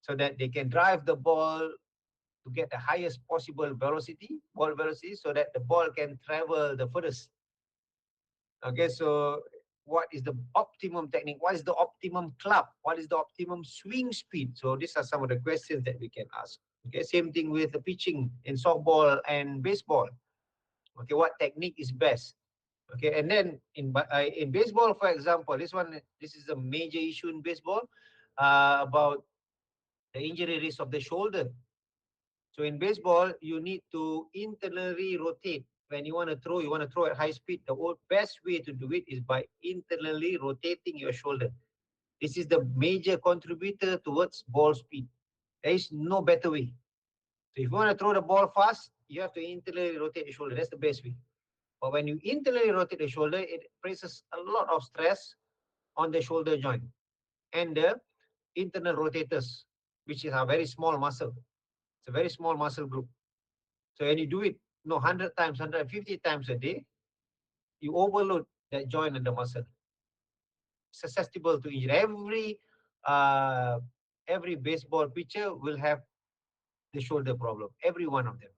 Speaker 1: so that they can drive the ball to get the highest possible velocity, ball velocity, so that the ball can travel the furthest. Okay, so what is the optimum technique? What is the optimum club? What is the optimum swing speed? So these are some of the questions that we can ask. Okay, same thing with the pitching in softball and baseball. Okay, what technique is best? Okay, and then in baseball, for example, this is a major issue in baseball about the injury risk of the shoulder. So in baseball, you need to internally rotate. When you want to throw at high speed, the best way to do it is by internally rotating your shoulder. This is the major contributor towards ball speed. There is no better way. So if you want to throw the ball fast, you have to internally rotate the shoulder. That's the best way. But when you internally rotate the shoulder, it places a lot of stress on the shoulder joint and the internal rotators, which is a very small muscle. It's a very small muscle group. So when you do it, 100 times, 150 times a day, you overload that joint and the muscle. Susceptible to injury. Every baseball pitcher will have the shoulder problem. Every one of them.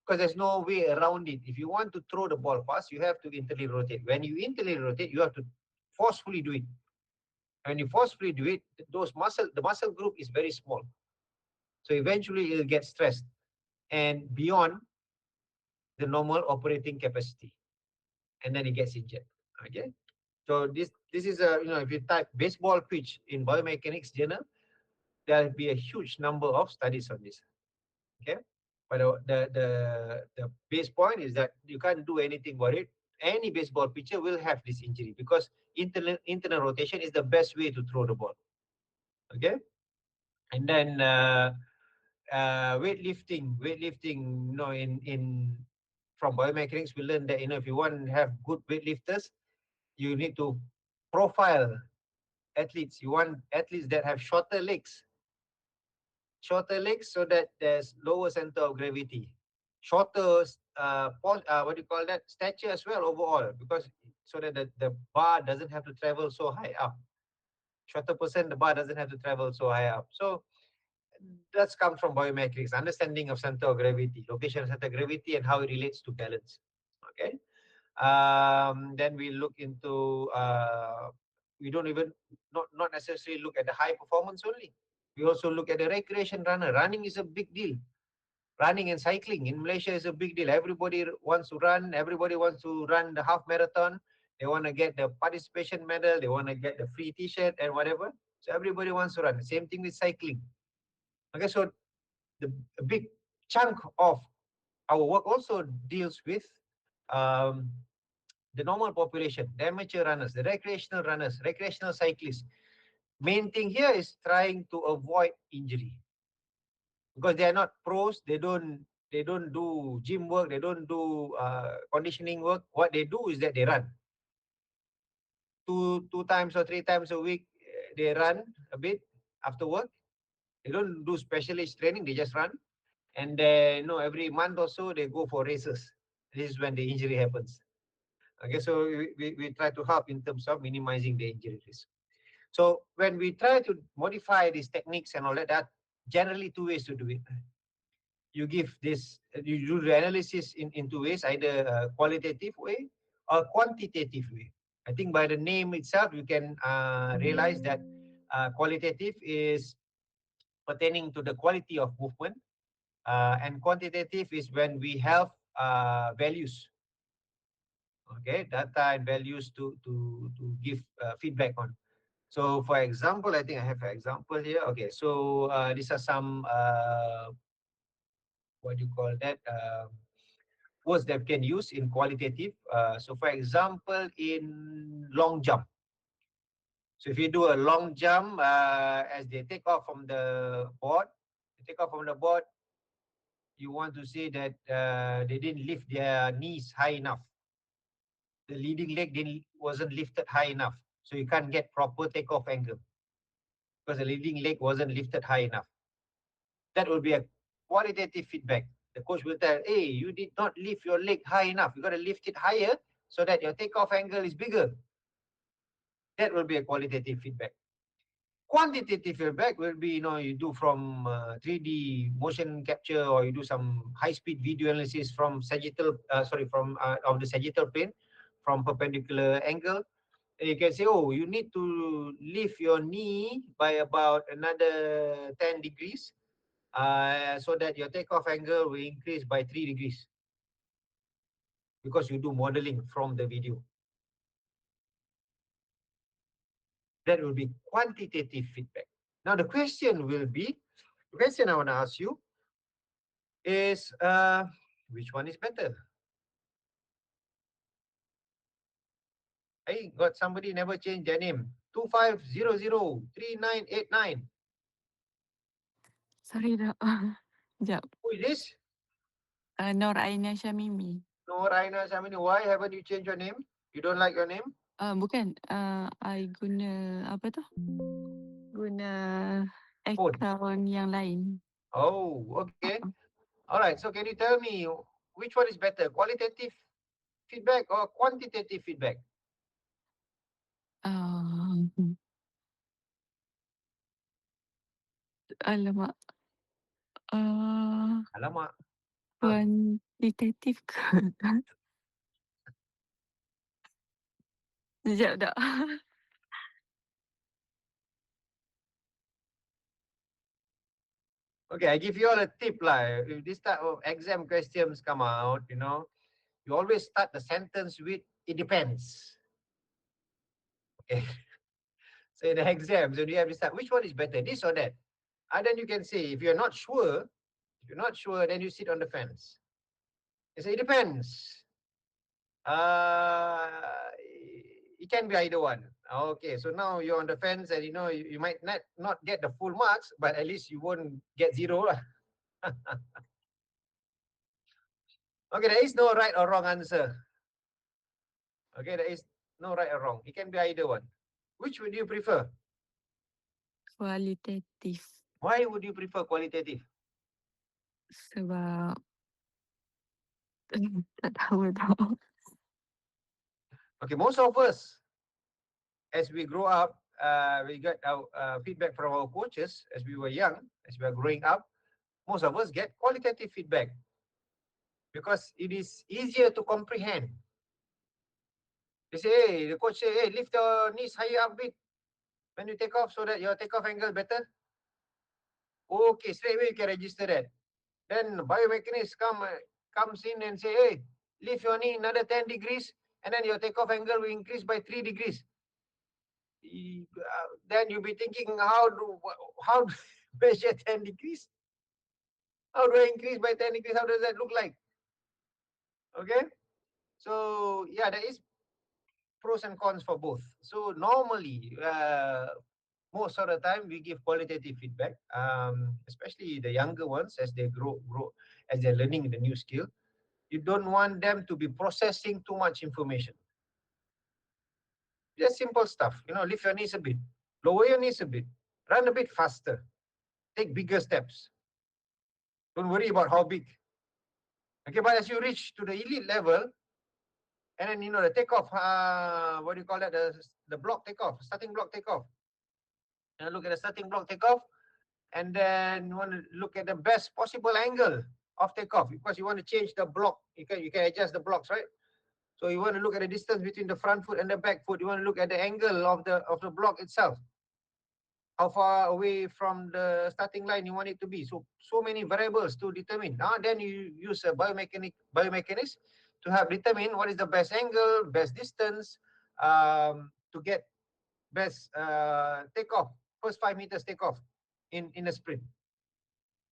Speaker 1: Because there's no way around it. If you want to throw the ball fast, you have to internally rotate. When you internally rotate, you have to forcefully do it. When you forcefully do it, the muscle group is very small. So eventually it'll get stressed and beyond the normal operating capacity, and then it gets injured. Okay. So this is a, if you type baseball pitch in biomechanics journal, there'll be a huge number of studies on this. Okay. But the base point is that you can't do anything about it. Any baseball pitcher will have this injury because internal rotation is the best way to throw the ball. Okay. And then weightlifting, in from biomechanics, we learned that, if you want to have good weightlifters, you need to profile athletes. You want athletes that have shorter legs so that there's lower center of gravity, shorter what do you call that, stature as well overall, because so that the bar doesn't have to travel so high up. Shorter person, the bar doesn't have to travel so high up. So that's come from biomechanics, understanding of center of gravity, location of center of gravity, and how it relates to balance. Okay. Then we look into we don't even not necessarily look at the high performance only. We also look at the recreation runner. Running is a big deal. Running and cycling in Malaysia is a big deal. Everybody wants to run. Everybody wants to run the half marathon. They want to get the participation medal. They want to get the free T-shirt and whatever. So everybody wants to run. The same thing with cycling. Okay, so a big chunk of our work also deals with the normal population, the amateur runners, the recreational runners, recreational cyclists. Main thing here is trying to avoid injury, because they are not pros. They don't do gym work. They don't do conditioning work. What they do is that they run two times or 3 times a week. They run a bit after work. They don't do specialist training. They just run, and then every month or so they go for races. This is when the injury happens. Okay, so we try to help in terms of minimizing the injury risk. So when we try to modify these techniques and all that, there are generally two ways to do it. You give this, you do the analysis in two ways, either a qualitative way or quantitative way. I think by the name itself, you can realize that qualitative is pertaining to the quality of movement, and quantitative is when we have values. Okay, data and values to give feedback on. So for example, I think I have an example here. Okay, so these are some what do you call that, words that we can use in qualitative. So for example, in long jump. So if you do a long jump, as they take off from the board, you want to say that they didn't lift their knees high enough. The leading leg wasn't lifted high enough. So you can't get proper takeoff angle because the leading leg wasn't lifted high enough. That will be a qualitative feedback. The coach will tell, hey, you did not lift your leg high enough. You got to lift it higher so that your takeoff angle is bigger. That will be a qualitative feedback. Quantitative feedback will be, you do from 3D motion capture, or you do some high-speed video analysis from of the sagittal plane, from perpendicular angle. And you can say, oh, you need to lift your knee by about another 10 degrees so that your takeoff angle will increase by 3 degrees, because you do modeling from the video. That will be quantitative feedback. Now the question I want to ask you is, which one is better? I got somebody never changed their name. 25003989.
Speaker 12: Sorry, Dok. Sekejap.
Speaker 1: Who is this?
Speaker 12: Nur Aina Syamimi.
Speaker 1: Nur Aina Syamimi. Why haven't you changed your name? You don't like your name?
Speaker 12: Bukan. I guna apa tu? Guna
Speaker 1: Phone.
Speaker 12: account yang lain.
Speaker 1: Oh, okay. All right. So can you tell me which one is better, qualitative feedback or quantitative feedback?
Speaker 12: Alamak.
Speaker 1: Alamak.
Speaker 12: Quantitative ke? Sekejap, Dok.
Speaker 1: Okay, I give you all a tip lah. If this type of exam questions come out, you always start the sentence with "it depends." Okay. So in the exams, when you have to start, which one is better, this or that? And then you can say, if you're not sure, then you sit on the fence. You say, it depends. It can be either one. Okay, so now you're on the fence and you might not get the full marks, but at least you won't get zero. Okay, there is no right or wrong answer. Okay, there is no right or wrong. It can be either one. Which would you prefer?
Speaker 12: Qualitative.
Speaker 1: Why would you prefer qualitative?
Speaker 12: Sebab tak tahu tau.
Speaker 1: Okay, most of us, as we grow up, we got our feedback from our coaches as we were young, as we are growing up. Most of us get qualitative feedback because it is easier to comprehend. They say, hey, the coach say, hey, lift your knees higher up a bit when you take off so that your takeoff angle better. Okay, straight away you can register that. Then biomechanics comes in and say, hey, lift your knee another 10 degrees and then your takeoff angle will increase by 3 degrees. Then you'll be thinking, how do measure 10 degrees? How do I increase by 10 degrees? How does that look like? Okay. So yeah, there is pros and cons for both. So normally, most of the time we give qualitative feedback, especially the younger ones as they grow, as they're learning the new skill. You don't want them to be processing too much information. Just simple stuff, lift your knees a bit, lower your knees a bit, run a bit faster, take bigger steps. Don't worry about how big. Okay, but as you reach to the elite level, and then the takeoff, what do you call that? The block takeoff, starting block takeoff. And look at the starting block takeoff, and then you want to look at the best possible angle of takeoff because you want to change the block. You can adjust the blocks, right? So you want to look at the distance between the front foot and the back foot. You want to look at the angle of the block itself. How far away from the starting line you want it to be. So many variables to determine. Now then you use a biomechanics to help determine what is the best angle, best distance, to get best takeoff, first 5 meters takeoff in a sprint.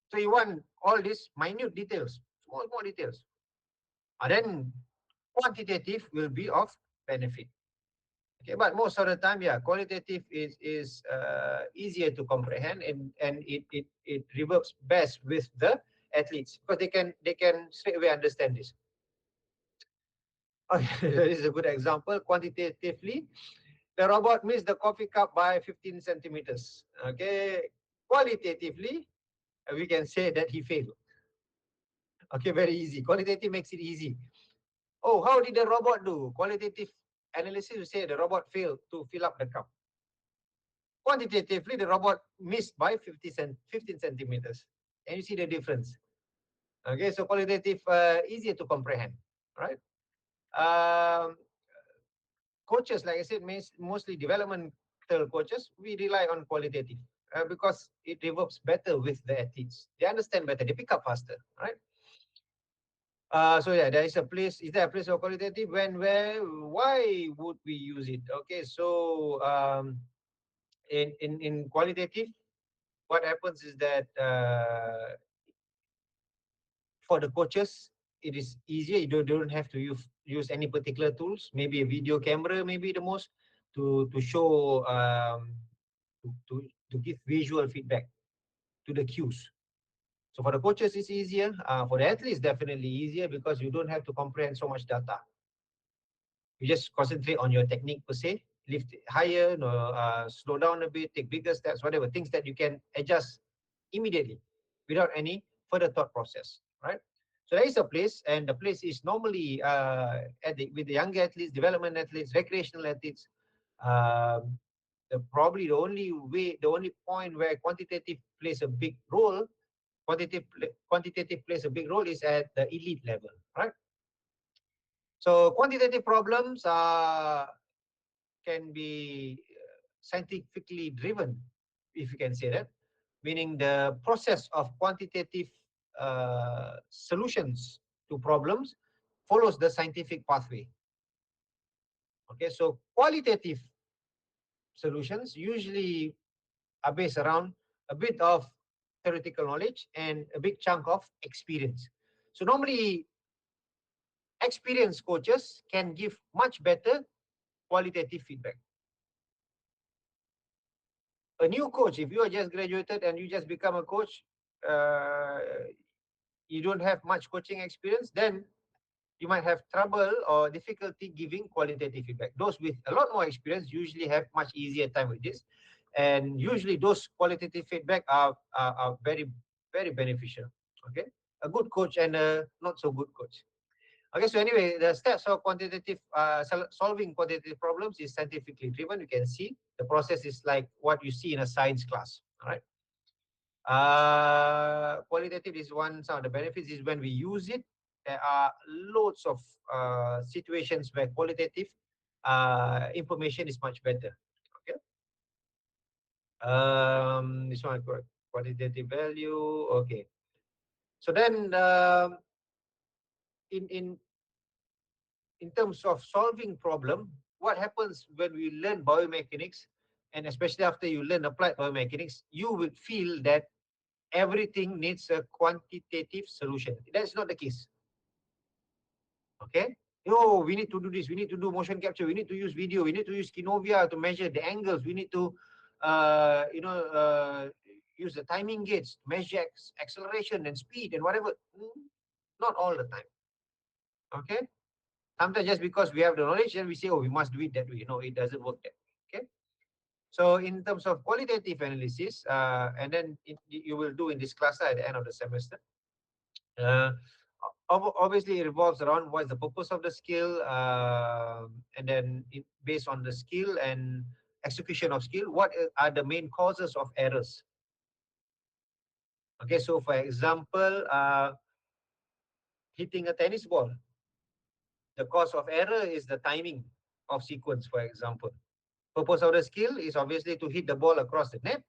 Speaker 1: So you want all these minute details, small details. And then quantitative will be of benefit. Okay, but most of the time, yeah, qualitative is easier to comprehend and it reverts best with the athletes because they can straight away understand this. Okay, this is a good example. Quantitatively, the robot missed the coffee cup by 15 centimeters. Okay, qualitatively, we can say that he failed. Okay, very easy. Qualitative makes it easy. Oh, how did the robot do? Qualitative analysis will say the robot failed to fill up the cup. Quantitatively, the robot missed by 15 centimeters. And you see the difference. Okay, so qualitative, easier to comprehend, right? Coaches, like I said, mostly developmental coaches, we rely on qualitative because it reverts better with the athletes. They understand better, they pick up faster, right? So yeah, is there a place for qualitative? When, where, why would we use it? Okay, so in qualitative, what happens is that for the coaches, it is easier. You don't have to use any particular tools. Maybe a video camera, maybe the most to show to give visual feedback to the cues. So for the coaches, it's easier. For the athletes, definitely easier because you don't have to comprehend so much data. You just concentrate on your technique per se, lift it higher, slow down a bit, take bigger steps, whatever, things that you can adjust immediately without any further thought process, right? So there is a place, and the place is normally with the younger athletes, development athletes, recreational athletes. Probably the only point where quantitative plays a big role, quantitative plays a big role is at the elite level, right? So quantitative problems can be scientifically driven, if you can say that. meaning the process of quantitative solutions to problems follows the scientific pathway. Okay, so qualitative solutions usually are based around a bit of theoretical knowledge and a big chunk of experience. So normally, experienced coaches can give much better qualitative feedback. A new coach, if you are just graduated and you just become a coach, you don't have much coaching experience, then you might have trouble or difficulty giving qualitative feedback. Those with a lot more experience usually have much easier time with this. And usually those qualitative feedback are very, very beneficial. Okay. A good coach and a not so good coach. Okay, so anyway, the steps of quantitative solving quantitative problems is scientifically driven. You can see the process is like what you see in a science class. All right. Qualitative is one. Some of the benefits is when we use it, there are loads of situations where qualitative information is much better. Okay. This one quantitative value. Okay. So then, in terms of solving problem, what happens when we learn biomechanics, and especially after you learn applied biomechanics, you will feel that everything needs a quantitative solution. That's not the case. Okay. Oh, we need to do this. We need to do motion capture. We need to use video. We need to use Kinovia to measure the angles. We need to, use the timing gates, measure acceleration and speed and whatever. Not all the time. Okay. Sometimes just because we have the knowledge, then we say, oh, we must do it that way. No, it doesn't work that way. Okay. So in terms of qualitative analysis, and then you will do in this class at the end of the semester. Obviously, it revolves around what is the purpose of the skill, and then based on the skill and execution of skill, what are the main causes of errors? Okay, so for example, hitting a tennis ball. The cause of error is the timing of sequence, for example. Purpose of the skill is obviously to hit the ball across the net.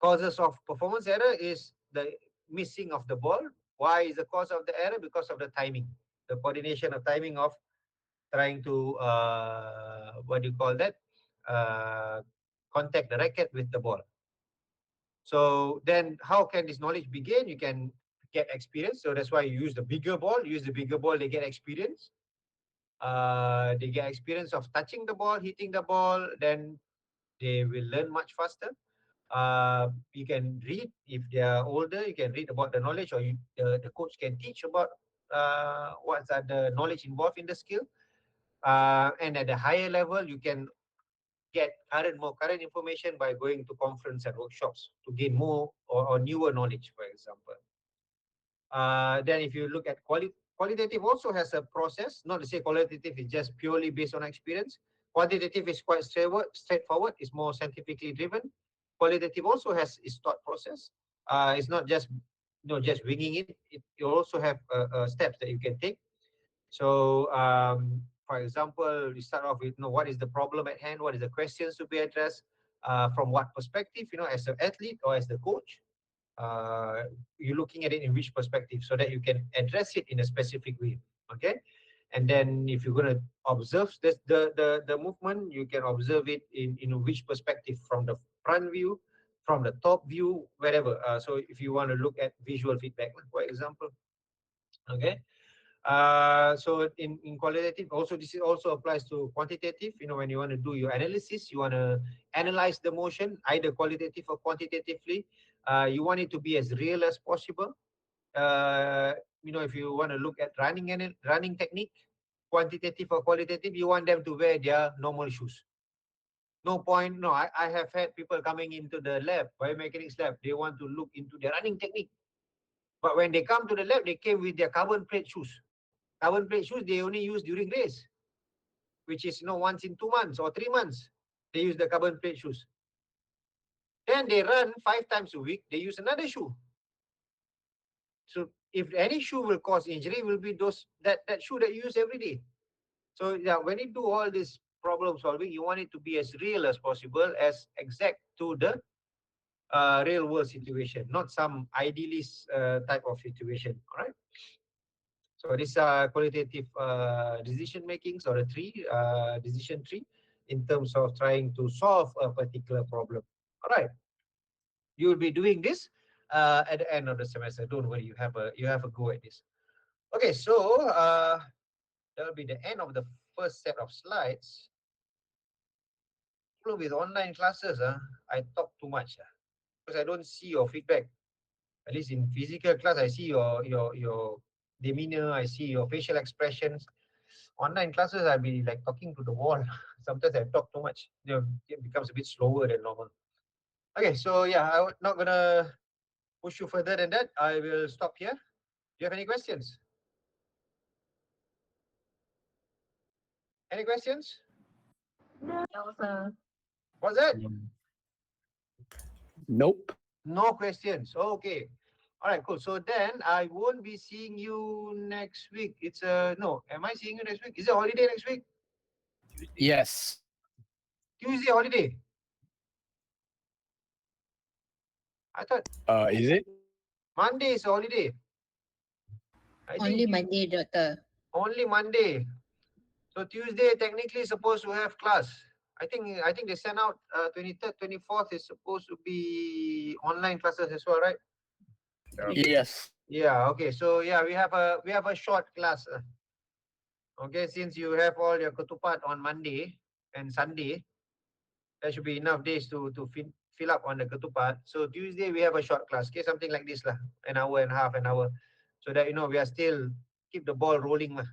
Speaker 1: Causes of performance error is the missing of the ball. Why is the cause of the error? Because of the timing, the coordination of timing of trying to, what do you call that? Contact the racket with the ball. So then how can this knowledge begin? You can get experience. So that's why you use the bigger ball. Use the bigger ball, they get experience. They get experience of touching the ball, hitting the ball, then they will learn much faster. You can read, if they are older, you can read about the knowledge, or the coach can teach about what are the knowledge involved in the skill. And at the higher level, you can get more current information by going to conference and workshops to gain more or newer knowledge, for example. Then if you look at qualitative also has a process, not to say qualitative is just purely based on experience. Quantitative is quite straightforward, it's more scientifically driven. Qualitative also has its thought process. It's not just just winging it. You also have steps that you can take. So, for example, you start off with what is the problem at hand, what is the questions to be addressed, from what perspective, as an athlete or as the coach. You're looking at it in which perspective so that you can address it in a specific way. Okay. And then if you're going to observe the movement, you can observe it in which perspective, from the front view, from the top view, wherever. So if you want to look at visual feedback, for example. Okay. So in qualitative, also this also applies to quantitative. When you want to do your analysis, you want to analyze the motion, either qualitative or quantitatively. You want it to be as real as possible. If you want to look at running technique, quantitative or qualitative, you want them to wear their normal shoes. No point. No, I have had people coming into the lab, biomechanics lab. They want to look into their running technique, but when they come to the lab, they came with their carbon plate shoes. Carbon plate shoes they only use during race, which is once in 2 months or 3 months. They use the carbon plate shoes. Then they run 5 times a week. They use another shoe. So if any shoe will cause injury, will be that shoe that you use every day. So yeah, when you do all this problem solving, you want it to be as real as possible, as exact to the real world situation, not some idealist type of situation. All right. So this qualitative decision makings, or a tree, decision tree, in terms of trying to solve a particular problem. All right. You will be doing this at the end of the semester. Don't worry, you have a go at this. Okay, so that will be the end of the first set of slides. With online classes, I talk too much because I don't see your feedback. At least in physical class, I see your demeanor, I see your facial expressions. Online classes, I'll be like talking to the wall. Sometimes I talk too much. It becomes a bit slower than normal. Okay, so yeah, I'm not gonna push you further than that. I will stop here. Do you have any questions? Any questions?
Speaker 2: No, sir.
Speaker 1: What's that?
Speaker 7: Nope.
Speaker 1: No questions. Okay. All right, cool. So then I won't be seeing you next week. It's no. Am I seeing you next week? Is it holiday next week?
Speaker 7: Yes.
Speaker 1: Tuesday holiday. I thought
Speaker 7: Is it?
Speaker 1: Monday is a holiday.
Speaker 13: Only Monday, doctor.
Speaker 1: Only Monday. So Tuesday technically supposed to have class. I think they sent out 23rd, 24th is supposed to be online classes as well, right?
Speaker 7: Yes.
Speaker 1: Yeah. Okay. So yeah, we have a short class. Okay, since you have all your ketupat on Monday and Sunday, there should be enough days to fill up on the ketupat. So Tuesday we have a short class. Okay, something like this lah, an hour and a half, an hour, so that we are still keep the ball rolling lah.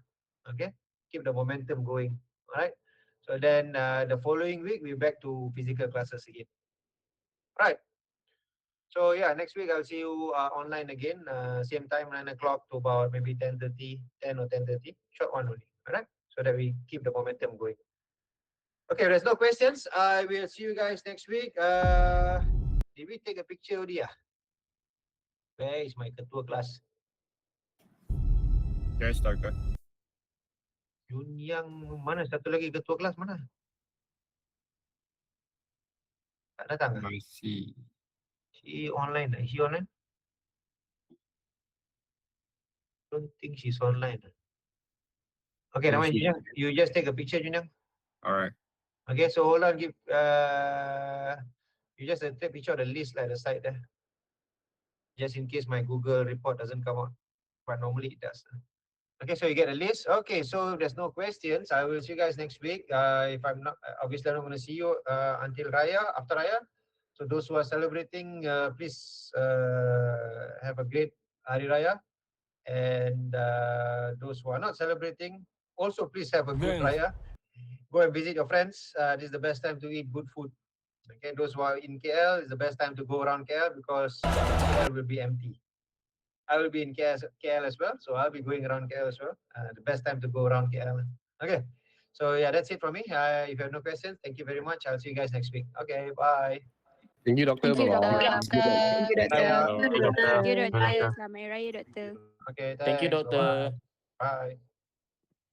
Speaker 1: Okay, keep the momentum going. All right. So then the following week we're back to physical classes again. All right. So yeah, next week I'll see you online again, same time, 9 o'clock to about maybe 10:30, 10 or 10:30, short one only. All right, so that we keep the momentum going. Okay, there's no questions. I will see you guys next week. Did we take a picture already? Where is my ketua class?
Speaker 8: Yes, doctor.
Speaker 1: Yun yang mana? Satu lagi ketua kelas mana? Tak datang?
Speaker 8: Masih.
Speaker 1: She online? Is she online? Don't think she's online. Okay,
Speaker 8: No,
Speaker 1: now
Speaker 8: she-
Speaker 1: you just take a picture, Junyang.
Speaker 8: All right.
Speaker 1: Okay, so hold on. You just take a picture of the list at the side there, just in case my Google report doesn't come out, but normally it does. Okay, so you get a list. Okay, so if there's no questions, I will see you guys next week. If I'm not, obviously I'm not going to see you until Raya, after Raya. So those who are celebrating, please have a great Hari Raya. And those who are not celebrating, also please have a good Raya. Go and visit your friends. This is the best time to eat good food. Okay, those who are in KL, it's the best time to go around KL because KL will be empty. I will be in KL as well, so I'll be going around KL as well. The best time to go around KL. Okay, so yeah, that's it from me. If you have no questions, thank you very much. I'll see you guys next week. Okay, bye.
Speaker 7: Thank you, doctor.
Speaker 2: Thank you,
Speaker 7: Bye-bye.
Speaker 2: doctor.
Speaker 13: Thank you, doctor.
Speaker 11: Thank you, doctor. Selamat Hari Raya, doctor.
Speaker 1: Okay,
Speaker 5: Thank you,
Speaker 1: thanks.
Speaker 5: doctor.
Speaker 1: Bye. Bye.